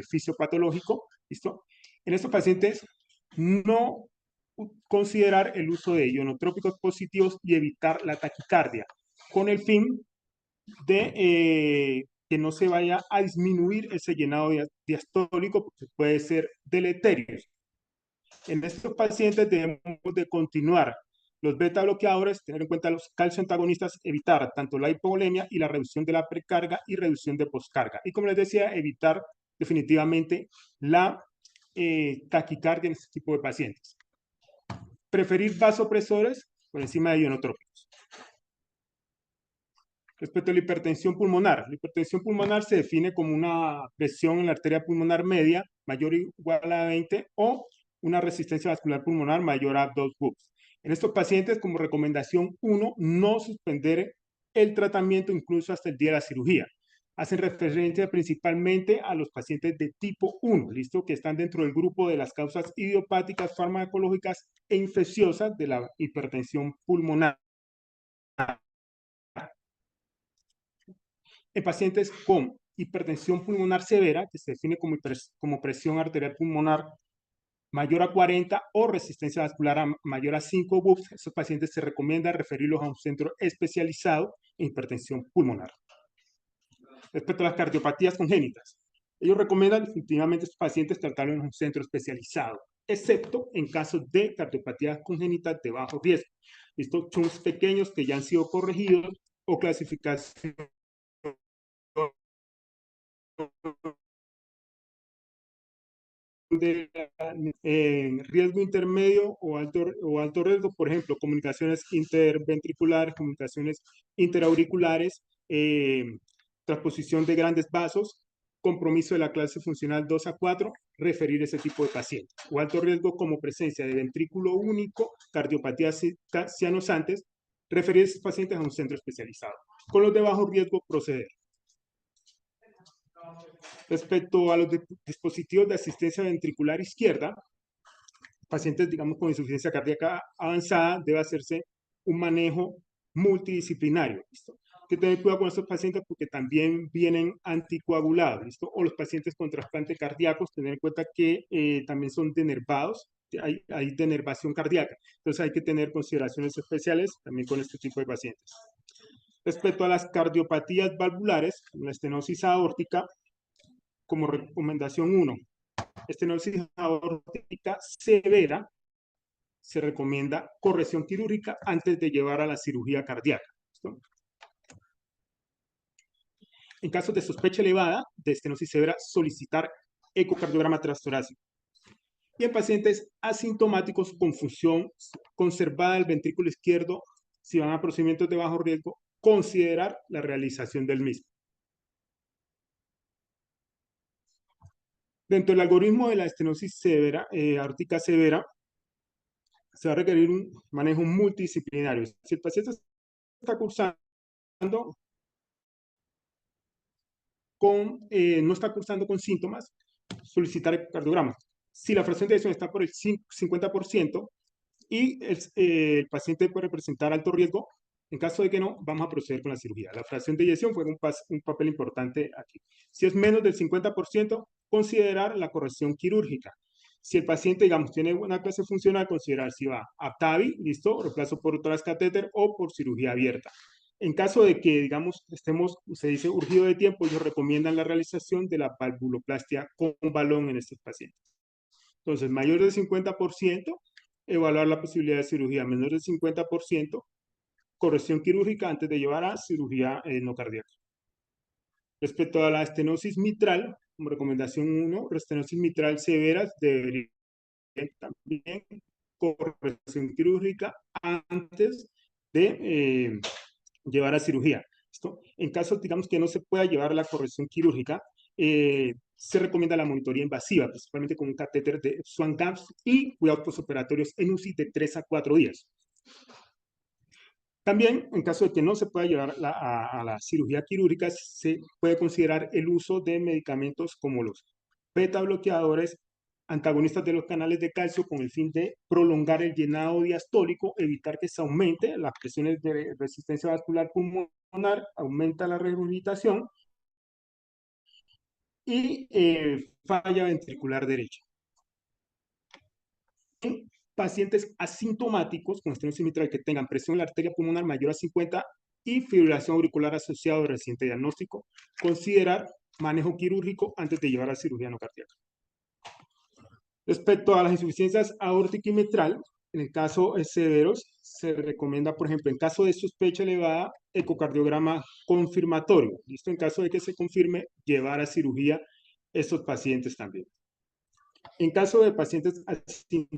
fisiopatológico. ¿Listo? En estos pacientes, no considerar el uso de ionotrópicos positivos y evitar la taquicardia, con el fin de que no se vaya a disminuir ese llenado diastólico, porque puede ser deleterio. En estos pacientes debemos de continuar los beta bloqueadores, tener en cuenta los calcio antagonistas, evitar tanto la hipovolemia y la reducción de la precarga y reducción de postcarga. Y como les decía, evitar definitivamente la taquicardia en este tipo de pacientes. Preferir vasopresores por encima de ionotrópicos. Respecto a la hipertensión pulmonar se define como una presión en la arteria pulmonar media mayor o igual a 20 o una resistencia vascular pulmonar mayor a 2 WUPS. En estos pacientes, como recomendación 1, no suspender el tratamiento incluso hasta el día de la cirugía. Hacen referencia principalmente a los pacientes de tipo 1, ¿listo? Que están dentro del grupo de las causas idiopáticas, farmacológicas e infecciosas de la hipertensión pulmonar. En pacientes con hipertensión pulmonar severa, que se define como presión arterial pulmonar mayor a 40 o resistencia vascular mayor a 5 WUPS, esos pacientes se recomienda referirlos a un centro especializado en hipertensión pulmonar. Respecto a las cardiopatías congénitas, ellos recomiendan definitivamente a estos pacientes tratarlos en un centro especializado, excepto en casos de cardiopatías congénitas de bajo riesgo. Estos chunks pequeños que ya han sido corregidos o clasificación de riesgo intermedio o alto riesgo, por ejemplo, comunicaciones interventriculares, comunicaciones interauriculares, transposición de grandes vasos, compromiso de la clase funcional 2 a 4, referir ese tipo de pacientes. O alto riesgo como presencia de ventrículo único, cardiopatías cianosantes, referir a esos pacientes a un centro especializado. Con los de bajo riesgo, proceder. Respecto a los dispositivos de asistencia ventricular izquierda, pacientes, digamos, con insuficiencia cardíaca avanzada, debe hacerse un manejo multidisciplinario, ¿listo? Hay que tener cuidado con estos pacientes porque también vienen anticoagulados, ¿listo? O los pacientes con trasplante cardíacos, tener en cuenta que también son denervados, hay denervación cardíaca. Entonces hay que tener consideraciones especiales también con este tipo de pacientes. Respecto a las cardiopatías valvulares, la estenosis aórtica, como recomendación 1, estenosis aórtica severa, se recomienda corrección quirúrgica antes de llevar a la cirugía cardíaca. ¿Listo? En casos de sospecha elevada de estenosis severa, solicitar ecocardiograma transtorácico. Y en pacientes asintomáticos con función conservada del ventrículo izquierdo, si van a procedimientos de bajo riesgo, considerar la realización del mismo. Dentro del algoritmo de la estenosis severa, aórtica severa, se va a requerir un manejo multidisciplinario. Si el paciente está cursando no está cursando con síntomas, solicitar ecocardiograma. Si la fracción de eyección está por el 50% y el paciente puede presentar alto riesgo, en caso de que no, vamos a proceder con la cirugía. La fracción de eyección juega un papel importante aquí. Si es menos del 50%, considerar la corrección quirúrgica. Si el paciente, digamos, tiene una clase funcional, considerar si va a TAVI, listo, reemplazo por transcatéter o por cirugía abierta. En caso de que, digamos, se dice urgido de tiempo, ellos recomiendan la realización de la valvuloplastia con balón en estos pacientes. Entonces, mayor del 50%, evaluar la posibilidad de cirugía. Menor del 50%, corrección quirúrgica antes de llevar a cirugía no cardíaca. Respecto a la estenosis mitral, como recomendación 1, estenosis mitral severas debería también corrección quirúrgica antes de llevar a cirugía. ¿Listo? En caso, digamos, que no se pueda llevar la corrección quirúrgica, se recomienda la monitoría invasiva, principalmente con un catéter de Swan-Ganz y cuidados postoperatorios en UCI de 3 a 4 días. También, en caso de que no se pueda llevar a la cirugía quirúrgica, se puede considerar el uso de medicamentos como los beta bloqueadores, antagonistas de los canales de calcio, con el fin de prolongar el llenado diastólico, evitar que se aumente las presiones de resistencia vascular pulmonar, aumenta la regurgitación y falla ventricular derecha. En pacientes asintomáticos con estenosis mitral que tengan presión en la arteria pulmonar mayor a 50 y fibrilación auricular asociada al reciente diagnóstico, considerar manejo quirúrgico antes de llevar a cirugía no cardíaca. Respecto a las insuficiencias aórtica y mitral, en el caso severos, se recomienda, por ejemplo, en caso de sospecha elevada, ecocardiograma confirmatorio. ¿Listo? En caso de que se confirme, llevar a cirugía estos pacientes también. En caso de pacientes asintomáticos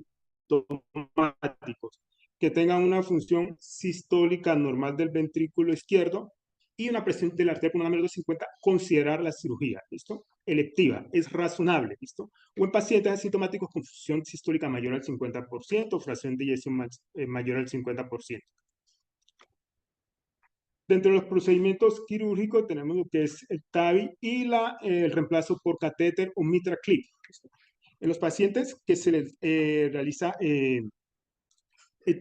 que tengan una función sistólica normal del ventrículo izquierdo y una presión de la arteria pulmonar menor de 50, considerar la cirugía, ¿listo? Electiva, es razonable, ¿listo? O en pacientes asintomáticos con función sistólica mayor al 50%, fracción de eyección mayor al 50%. Dentro de los procedimientos quirúrgicos tenemos lo que es el TAVI y el reemplazo por catéter o mitra clip. En los pacientes que se les realiza el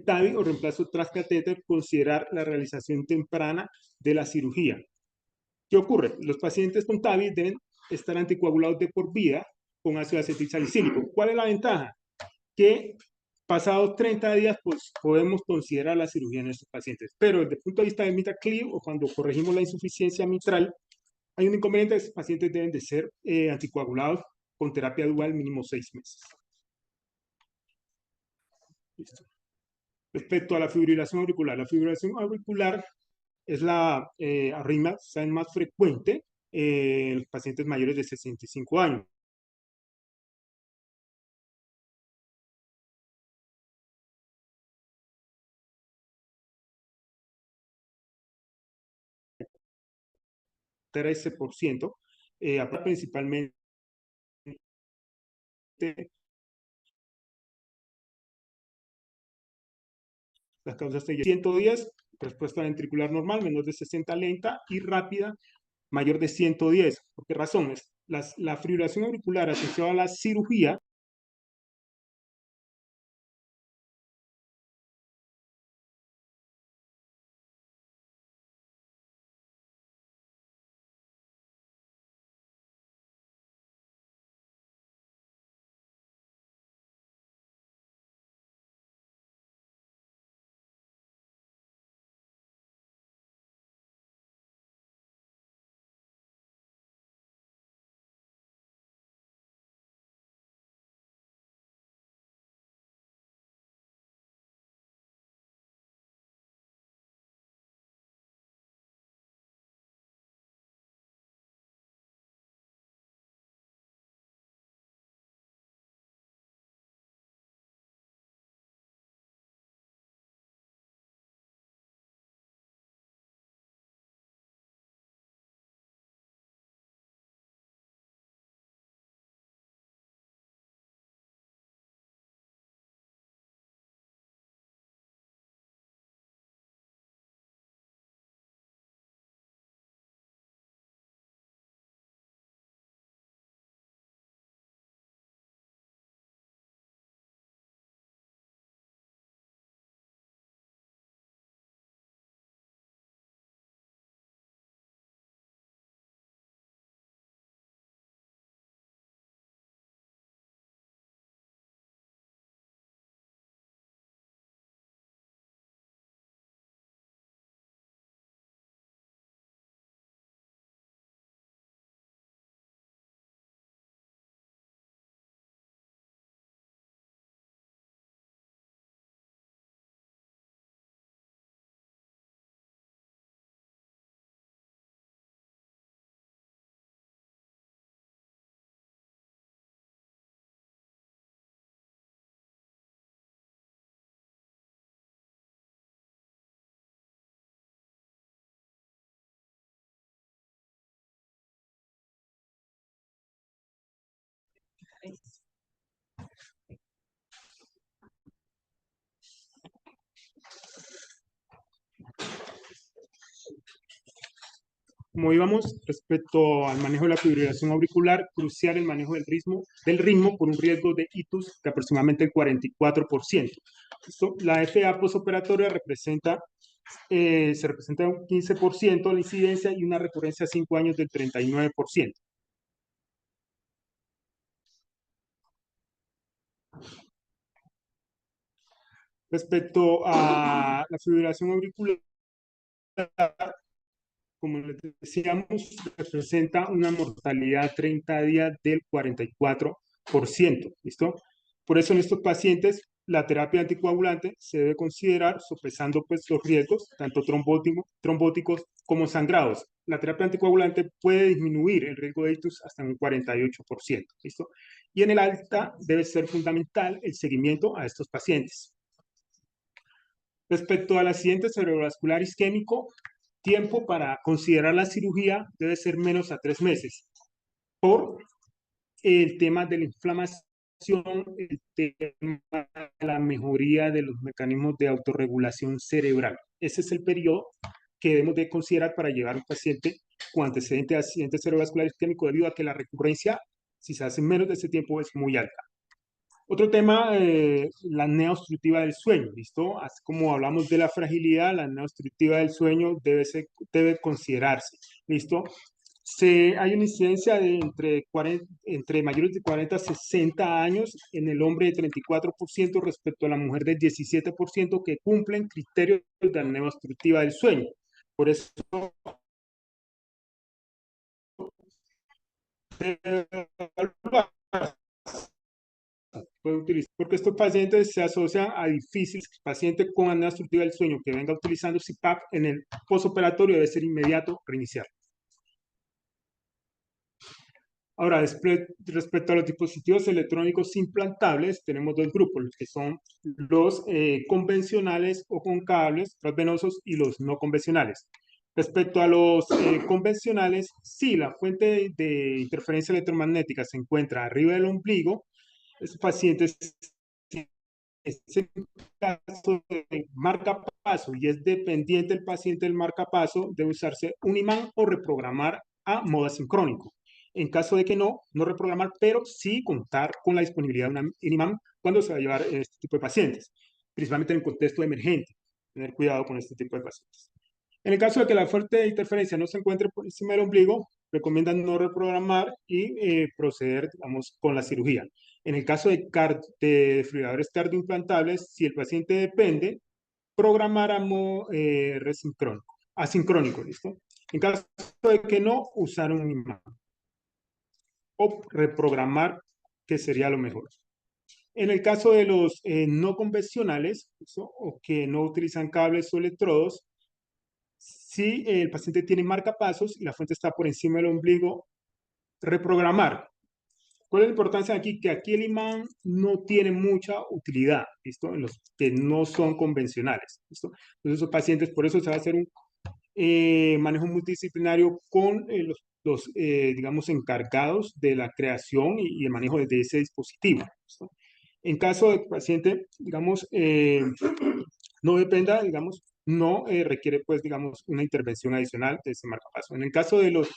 TAVI o reemplazo transcatéter, considerar la realización temprana de la cirugía. ¿Qué ocurre? Los pacientes con TAVI deben estar anticoagulados de por vida con ácido acetilsalicílico. ¿Cuál es la ventaja? Que pasados 30 días, pues podemos considerar la cirugía en estos pacientes. Pero desde el punto de vista del mitral clip o cuando corregimos la insuficiencia mitral, hay un inconveniente: estos pacientes deben de ser anticoagulados con terapia dual mínimo 6 meses. Listo. Respecto a la fibrilación auricular es la arritmia más frecuente en los pacientes mayores de 65 años. Principalmente las causas de 110, respuesta ventricular normal, menor de 60 lenta y rápida, mayor de 110. ¿Por qué razón? La fibrilación auricular asociada a la cirugía Como íbamos, respecto al manejo de la fibrilación auricular, crucial el manejo del ritmo por un riesgo de ictus de aproximadamente el 44%. La FA postoperatoria se representa un 15% de la incidencia y una recurrencia a 5 años del 39%. Respecto a la fibrilación auricular, como les decíamos, representa una mortalidad a 30 días del 44%, ¿listo? Por eso en estos pacientes la terapia anticoagulante se debe considerar sopesando pues, los riesgos, tanto trombóticos como sangrados. La terapia anticoagulante puede disminuir el riesgo de ictus hasta un 48%, ¿listo? Y en el alta debe ser fundamental el seguimiento a estos pacientes. Respecto al accidente cerebrovascular isquémico, tiempo para considerar la cirugía debe ser menos a 3 meses por el tema de la inflamación, el tema de la mejoría de los mecanismos de autorregulación cerebral. Ese es el periodo que debemos de considerar para llevar a un paciente con antecedente de accidente cerebrovascular isquémico debido a que la recurrencia, si se hace menos de ese tiempo, es muy alta. Otro tema, la apnea obstructiva del sueño, ¿listo? Así como hablamos de la fragilidad, la apnea obstructiva del sueño debe considerarse, ¿listo? Hay una incidencia de entre mayores de 40 a 60 años en el hombre de 34% respecto a la mujer de 17% que cumplen criterios de apnea obstructiva del sueño. Por eso puede utilizar, porque estos pacientes se asocian a difíciles. Paciente con apnea obstructiva del sueño que venga utilizando CPAP en el postoperatorio debe ser inmediato reiniciar. Ahora, respecto a los dispositivos electrónicos implantables, tenemos dos grupos, los que son los convencionales o con cables transvenosos y los no convencionales. Respecto a los convencionales, sí, la fuente de interferencia electromagnética se encuentra arriba del ombligo. Estos pacientes, si es el caso de marcapaso y es dependiente el paciente del marcapaso, debe usarse un imán o reprogramar a modo asincrónico. En caso de que no reprogramar, pero sí contar con la disponibilidad de un imán cuando se va a llevar este tipo de pacientes, principalmente en el contexto emergente, tener cuidado con este tipo de pacientes. En el caso de que la fuente de interferencia no se encuentre por encima del ombligo, recomiendan no reprogramar y proceder, digamos, con la cirugía. En el caso de desfibriladores cardioimplantables, si el paciente depende, programar a modo asincrónico, ¿listo? En caso de que no, usar un imán o reprogramar, que sería lo mejor. En el caso de los no convencionales, ¿listo? O que no utilizan cables o electrodos, si el paciente tiene marcapasos y la fuente está por encima del ombligo, reprogramar. ¿Cuál es la importancia aquí? Que aquí el imán no tiene mucha utilidad, ¿listo? En los que no son convencionales, ¿listo? Entonces, esos pacientes, por eso se va a hacer un manejo multidisciplinario con digamos, encargados de la creación y el manejo de ese dispositivo, ¿listo? En caso de que el paciente, digamos, no dependa, digamos, no requiere, pues, digamos, una intervención adicional de ese marcapaso. En el caso de los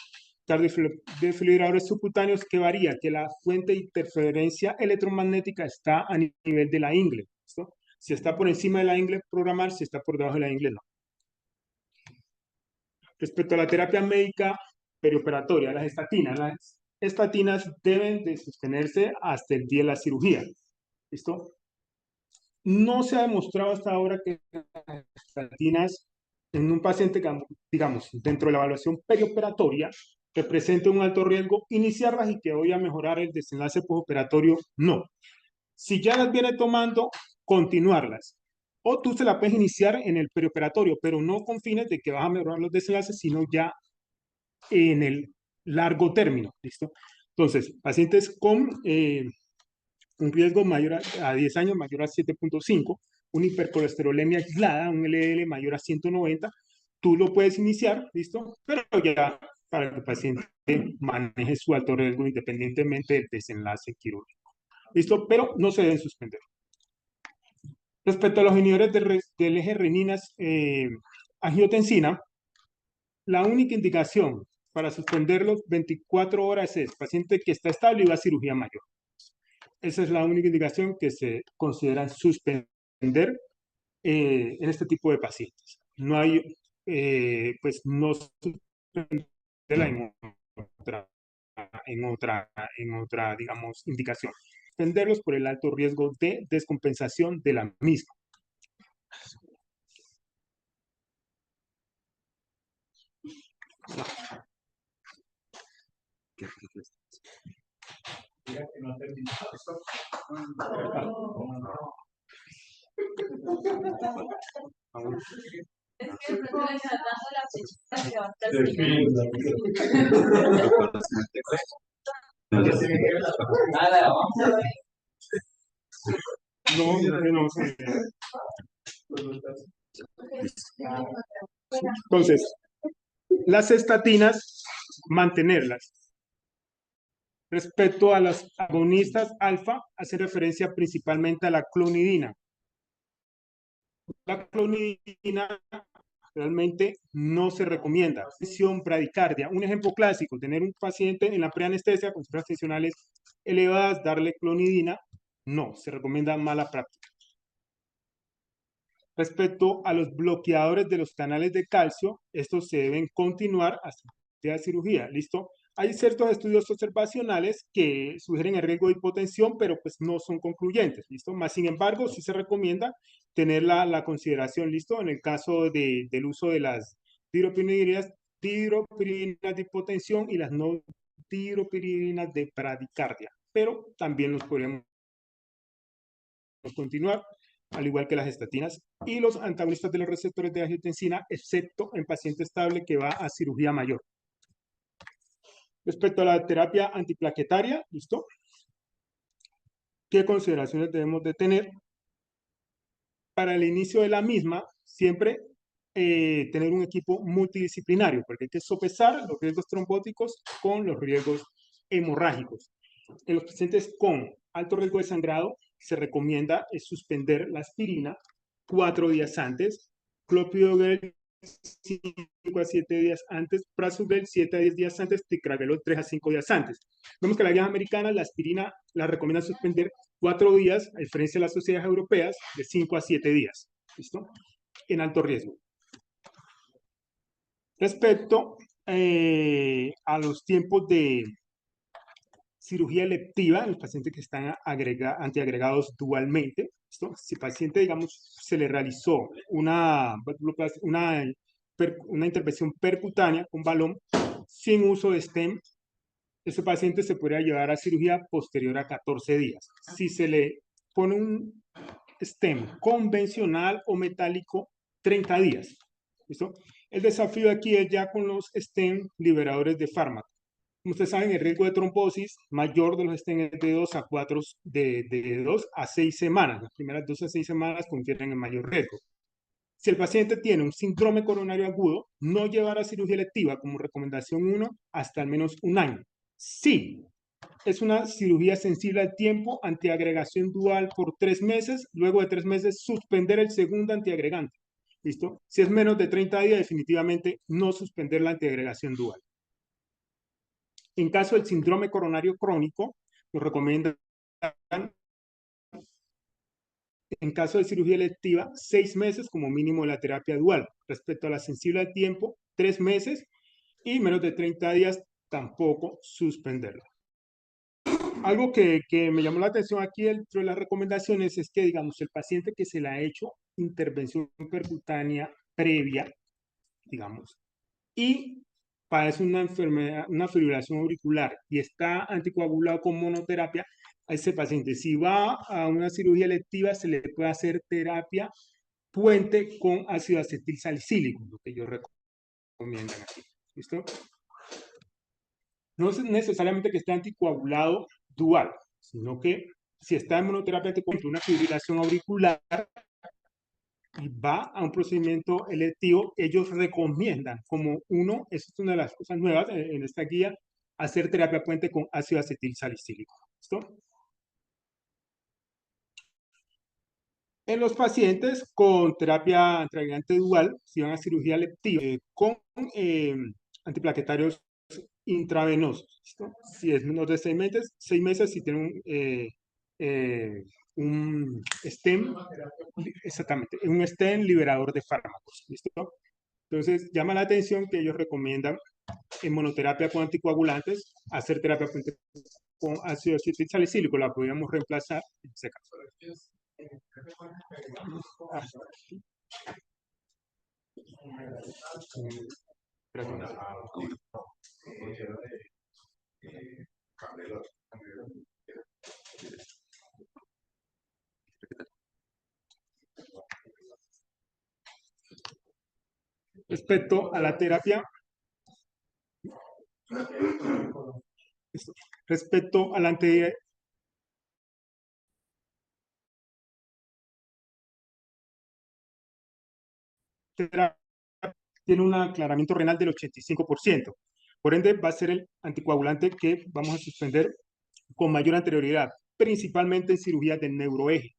desfibriladores subcutáneos, ¿qué varía? Que la fuente de interferencia electromagnética está a nivel de la ingle, ¿listo? Si está por encima de la ingle, programar; si está por debajo de la ingle, no. Respecto a la terapia médica perioperatoria, las estatinas deben de sostenerse hasta el día de la cirugía, ¿listo? No se ha demostrado hasta ahora que las estatinas en un paciente, digamos, dentro de la evaluación perioperatoria, represente un alto riesgo iniciarlas y que vaya a mejorar el desenlace postoperatorio, no. Si ya las viene tomando, continuarlas. O tú se la puedes iniciar en el perioperatorio, pero no con fines de que vas a mejorar los desenlaces, sino ya en el largo término, ¿listo? Entonces, pacientes con un riesgo mayor a 10 años, mayor a 7.5, una hipercolesterolemia aislada, un LDL mayor a 190, tú lo puedes iniciar, ¿listo? Pero ya para que el paciente maneje su alto riesgo independientemente del desenlace quirúrgico. ¿Listo? Pero no se deben suspender. Respecto a los inhibidores del eje renina-angiotensina, la única indicación para suspenderlos 24 horas es paciente que está estable y va a cirugía mayor. Esa es la única indicación que se considera suspender en este tipo de pacientes. No hay, pues no suspenderla en otra, digamos, indicación. Suspenderlos por el alto riesgo de descompensación de la misma. Es que le está dando la fecha que va a estar Nada, vamos a ver. No sé. Entonces, las estatinas, mantenerlas. Respecto a las agonistas alfa, hace referencia principalmente a la clonidina. La clonidina realmente no se recomienda. Presión bradicardia. Un ejemplo clásico, tener un paciente en la preanestesia con cifras tensionales elevadas, darle clonidina, no, se recomienda mala práctica. Respecto a los bloqueadores de los canales de calcio, estos se deben continuar hasta la cirugía, ¿listo? Hay ciertos estudios observacionales que sugieren el riesgo de hipotensión, pero pues no son concluyentes, ¿listo? Más sin embargo, sí se recomienda tener la consideración, ¿listo? En el caso del uso de las diropiridinas de hipotensión y las no diropiridinas de bradicardia, pero también los podemos continuar, al igual que las estatinas y los antagonistas de los receptores de angiotensina, excepto en paciente estable que va a cirugía mayor. Respecto a la terapia antiplaquetaria, ¿listo? ¿Qué consideraciones debemos de tener? Para el inicio de la misma, siempre tener un equipo multidisciplinario, porque hay que sopesar los riesgos trombóticos con los riesgos hemorrágicos. En los pacientes con alto riesgo de sangrado, se recomienda suspender la aspirina 4 días antes, clopidogrel 5 a 7 días antes, prasugrel 7 a 10 días antes, ticagrelor 3 a 5 días antes. Vemos que las guías americanas, la aspirina la recomiendan suspender 4 días, a diferencia de las sociedades europeas, de 5 a 7 días. ¿Listo? En alto riesgo. Respecto a los tiempos de cirugía electiva en los pacientes que están antiagregados dualmente. ¿Listo? Si el paciente, digamos, se le realizó una intervención percutánea con balón sin uso de stem, ese paciente se podría llevar a cirugía posterior a 14 días. Si se le pone un stem convencional o metálico, 30 días. ¿Listo? El desafío aquí es ya con los stem liberadores de fármaco. Como ustedes saben, el riesgo de trombosis mayor de los stents es de 2 a 4, de 2 a 6 semanas. Las primeras 2 a 6 semanas confieren en mayor riesgo. Si el paciente tiene un síndrome coronario agudo, no llevar a cirugía electiva como recomendación 1 hasta al menos un año. Sí, es una cirugía sensible al tiempo, antiagregación dual por 3 meses, luego de 3 meses suspender el segundo antiagregante. ¿Listo? Si es menos de 30 días, definitivamente no suspender la antiagregación dual. En caso del síndrome coronario crónico, nos recomiendan, en caso de cirugía electiva, 6 meses como mínimo de la terapia dual. Respecto a la sensible al tiempo, 3 meses y menos de 30 días, tampoco suspenderla. Algo que me llamó la atención aquí dentro de las recomendaciones es que, digamos, el paciente que se le ha hecho intervención percutánea previa, digamos, y padece una enfermedad, una fibrilación auricular y está anticoagulado con monoterapia, a ese paciente, si va a una cirugía electiva, se le puede hacer terapia puente con ácido acetil salicílico, lo que ellos recomiendan aquí. ¿Listo? No es necesariamente que esté anticoagulado dual, sino que si está en monoterapia, por ejemplo, una fibrilación auricular, y va a un procedimiento electivo, ellos recomiendan como uno, eso es una de las cosas nuevas en esta guía, hacer terapia puente con ácido acetil salicílico. ¿Listo? En los pacientes con terapia anticoagulante dual, si van a cirugía electiva con antiplaquetarios intravenosos, ¿listo? Si es menos de 6 meses, si tienen un stem, exactamente, un stem liberador de fármacos, ¿listo? Entonces, llama la atención que ellos recomiendan en monoterapia con anticoagulantes hacer terapia con ácido cítrico salicílico, la podríamos reemplazar en ese caso. Ah, respecto a la terapia, respecto a la terapia, tiene un aclaramiento renal del 85%. Por ende, va a ser el anticoagulante que vamos a suspender con mayor anterioridad, principalmente en cirugías del neuroeje.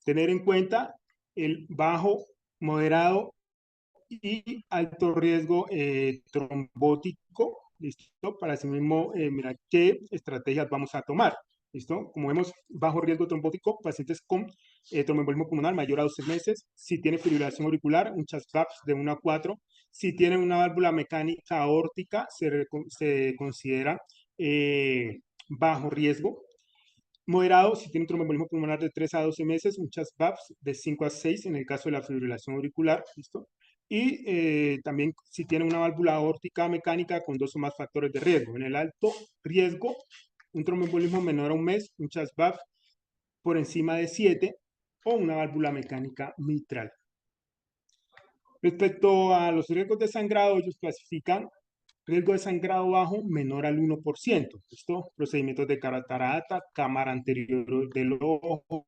Tener en cuenta el bajo, moderado y alto riesgo trombótico, ¿listo? Para así mismo, mirar qué estrategias vamos a tomar, ¿listo? Como vemos, bajo riesgo trombótico, pacientes con tromboembolismo pulmonar mayor a 12 meses, si tiene fibrilación auricular, un CHASVAPS de 1 a 4, si tienen una válvula mecánica aórtica, se considera bajo riesgo. Moderado, si tiene un tromboembolismo pulmonar de 3 a 12 meses, un CHASVAPS de 5 a 6 en el caso de la fibrilación auricular, ¿listo? Y también si tiene una válvula aórtica mecánica con 2 o más factores de riesgo. En el alto riesgo, un tromboembolismo menor a un mes, un CHASVAPS por encima de 7 o una válvula mecánica mitral. Respecto a los riesgos de sangrado, ellos clasifican riesgo de sangrado bajo menor al 1%. ¿Listo? Procedimientos de catarata, cámara anterior del ojo,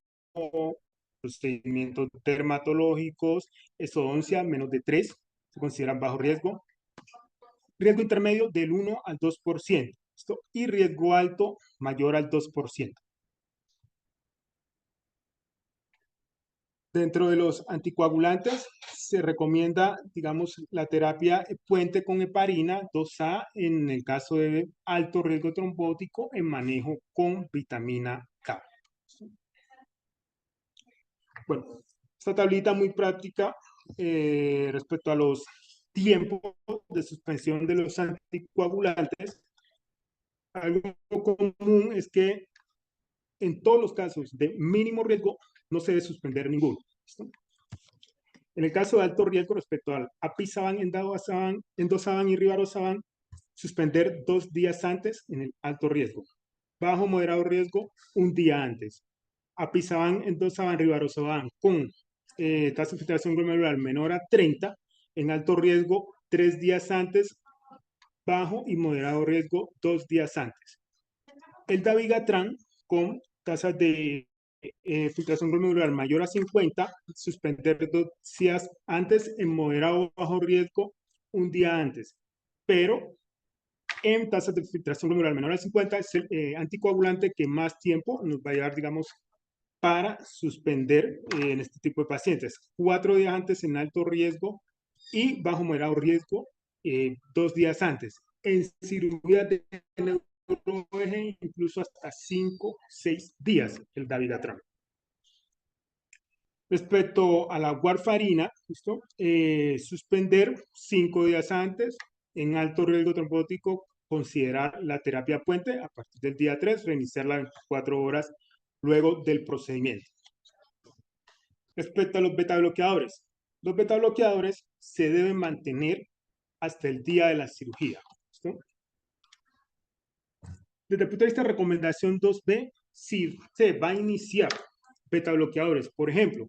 procedimientos dermatológicos, esodoncia menos de 3, se consideran bajo riesgo. Riesgo intermedio del 1 al 2%. ¿Listo? Y riesgo alto mayor al 2%. Dentro de los anticoagulantes se recomienda, digamos, la terapia puente con heparina 2A en el caso de alto riesgo trombótico en manejo con vitamina K. Bueno, esta tablita muy práctica respecto a los tiempos de suspensión de los anticoagulantes. Algo común es que en todos los casos de mínimo riesgo no se debe suspender ninguno. ¿Listo? En el caso de alto riesgo respecto al apisaban, endosaban y rivarosaban, suspender 2 días antes en el alto riesgo. Bajo moderado riesgo, 1 día antes. Apisaban, endosaban, rivarosaban con tasa de filtración glomerular menor a 30, en alto riesgo 3 días antes, bajo y moderado riesgo 2 días antes. El dabigatran con tasas de filtración glomerular mayor a 50, suspender 2 días antes, en moderado o bajo riesgo 1 día antes. Pero en tasas de filtración glomerular menor a 50 es el anticoagulante que más tiempo nos va a llevar, digamos, para suspender en este tipo de pacientes. 4 días antes en alto riesgo y bajo moderado riesgo 2 días antes. En cirugía de neuroeje, incluso hasta 5, 6 días el dabigatran. Respecto a la warfarina, ¿listo? Suspender 5 días antes, en alto riesgo trombótico, considerar la terapia puente a partir del día 3, reiniciarla 24 horas luego del procedimiento. Respecto a los betabloqueadores, los betabloqueadores se deben mantener hasta el día de la cirugía. ¿Listo? Desde el punto de vista de recomendación 2B, si se va a iniciar betabloqueadores, por ejemplo,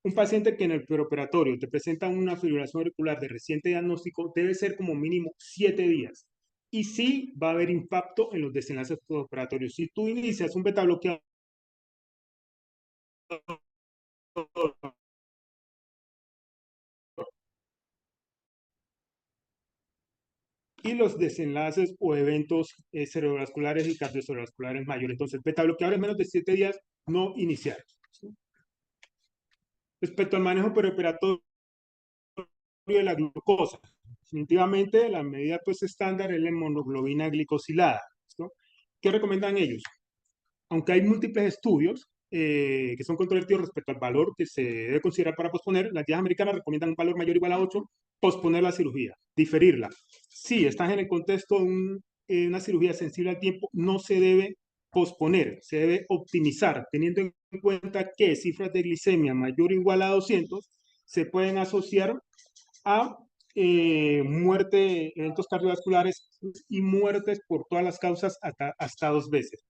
un paciente que en el preoperatorio te presenta una fibrilación auricular de reciente diagnóstico, debe ser como mínimo 7 días. Y sí va a haber impacto en los desenlaces postoperatorios. Si tú inicias un betabloqueador y los desenlaces o eventos cerebrovasculares y cardiocerebrovasculares mayores. Entonces, betabloqueadores menos de 7 días no iniciar. ¿Sí? Respecto al manejo preoperatorio de la glucosa, definitivamente la medida pues estándar es la hemoglobina glicosilada. ¿Listo? ¿Qué recomiendan ellos? Aunque hay múltiples estudios que son controvertidos respecto al valor que se debe considerar para posponer, las guías americanas recomiendan un valor mayor o igual a 8, posponer la cirugía, diferirla. Si estás en el contexto de una cirugía sensible al tiempo, no se debe posponer, se debe optimizar, teniendo en cuenta que cifras de glicemia mayor o igual a 200 se pueden asociar a muerte, eventos cardiovasculares y muertes por todas las causas hasta 2 veces.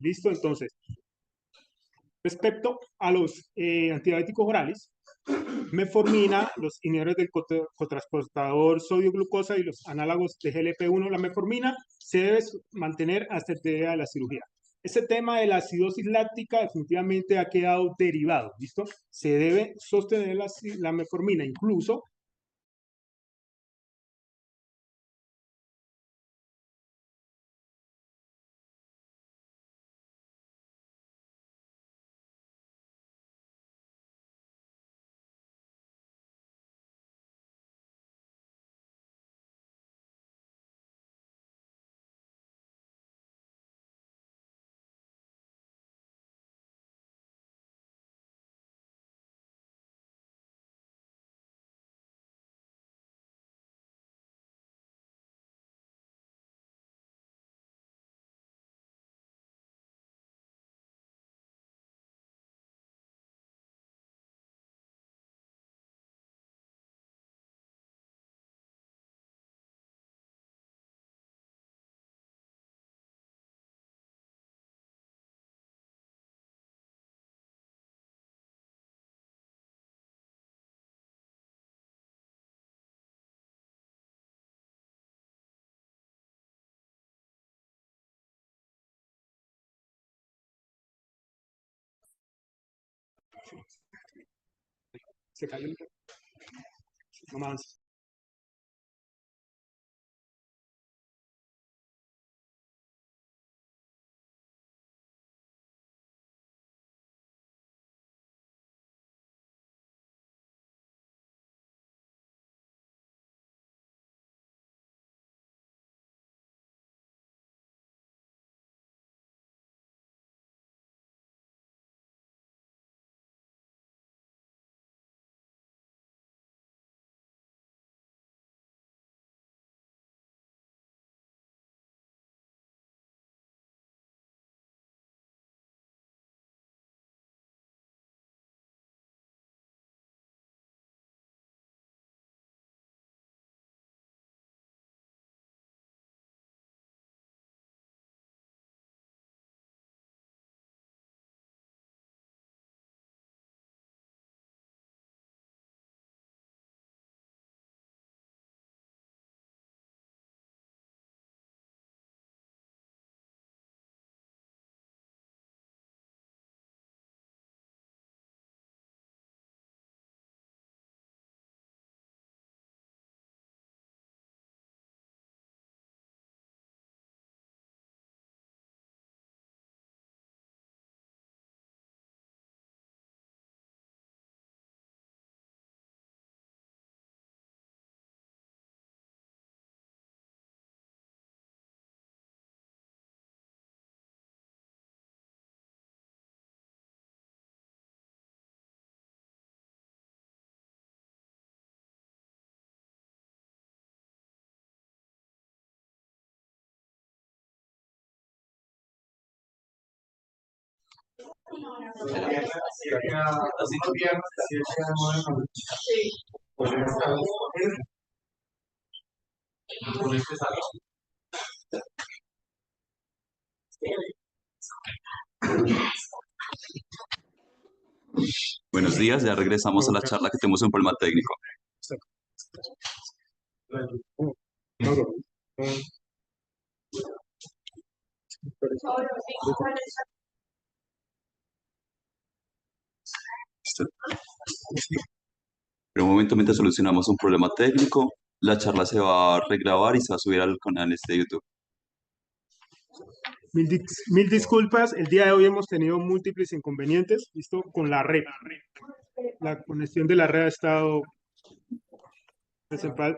¿Listo? Entonces, respecto a los antidiabéticos orales, metformina, los inhibidores del cotransportador sodio-glucosa y los análogos de GLP-1, la metformina se debe mantener hasta el día de la cirugía. Ese tema de la acidosis láctica definitivamente ha quedado derivado, ¿listo? Se debe sostener la metformina, incluso se calienta. No más. Buenos días, ya regresamos a la charla que tenemos un problema técnico. Pero un momento mientras solucionamos un problema técnico, la charla se va a regrabar y se va a subir al canal de YouTube. Mil disculpas, el día de hoy hemos tenido múltiples inconvenientes, ¿listo? Con la red. La conexión de la red ha estado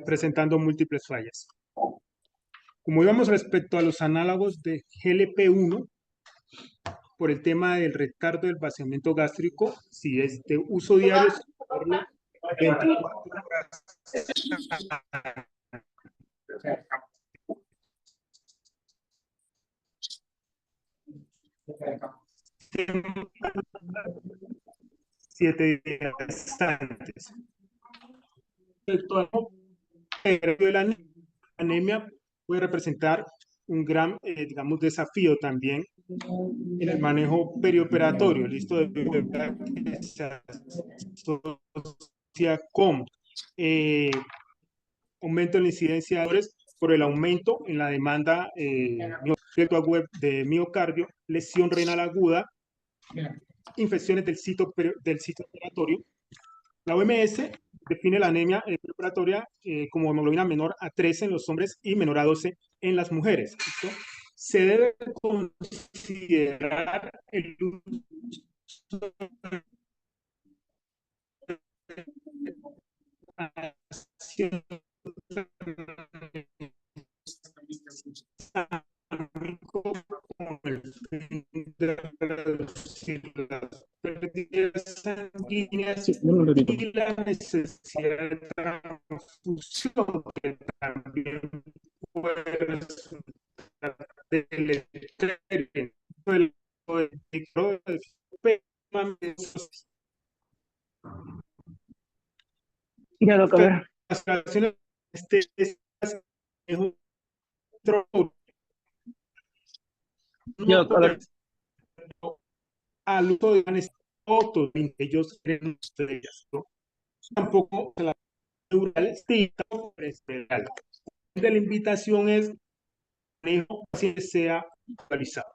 presentando múltiples fallas. Como íbamos respecto a los análogos de GLP-1, por el tema del retardo del vaciamiento gástrico, si es de uso diario, 24 horas. Siete días antes. La anemia puede representar un gran, digamos, desafío también en el manejo perioperatorio, listo, que se asocia con aumento en la incidencia de dolores por el aumento en la demanda de miocardio, lesión renal aguda, infecciones del sitio operatorio. La OMS define la anemia preoperatoria como hemoglobina menor a 13 en los hombres y menor a 12 en las mujeres. ¿Listo? Se debe considerar el uso de reducir las pérdidas sanguíneas y la necesidad de transfusión, que también puede resultar deletério. Ya lo acabé. Las relaciones es un Ya lo acabé. al uso de otros ellos creen estrellas, ¿no? Tampoco la natural especial. La invitación es que el manejo sea realizado.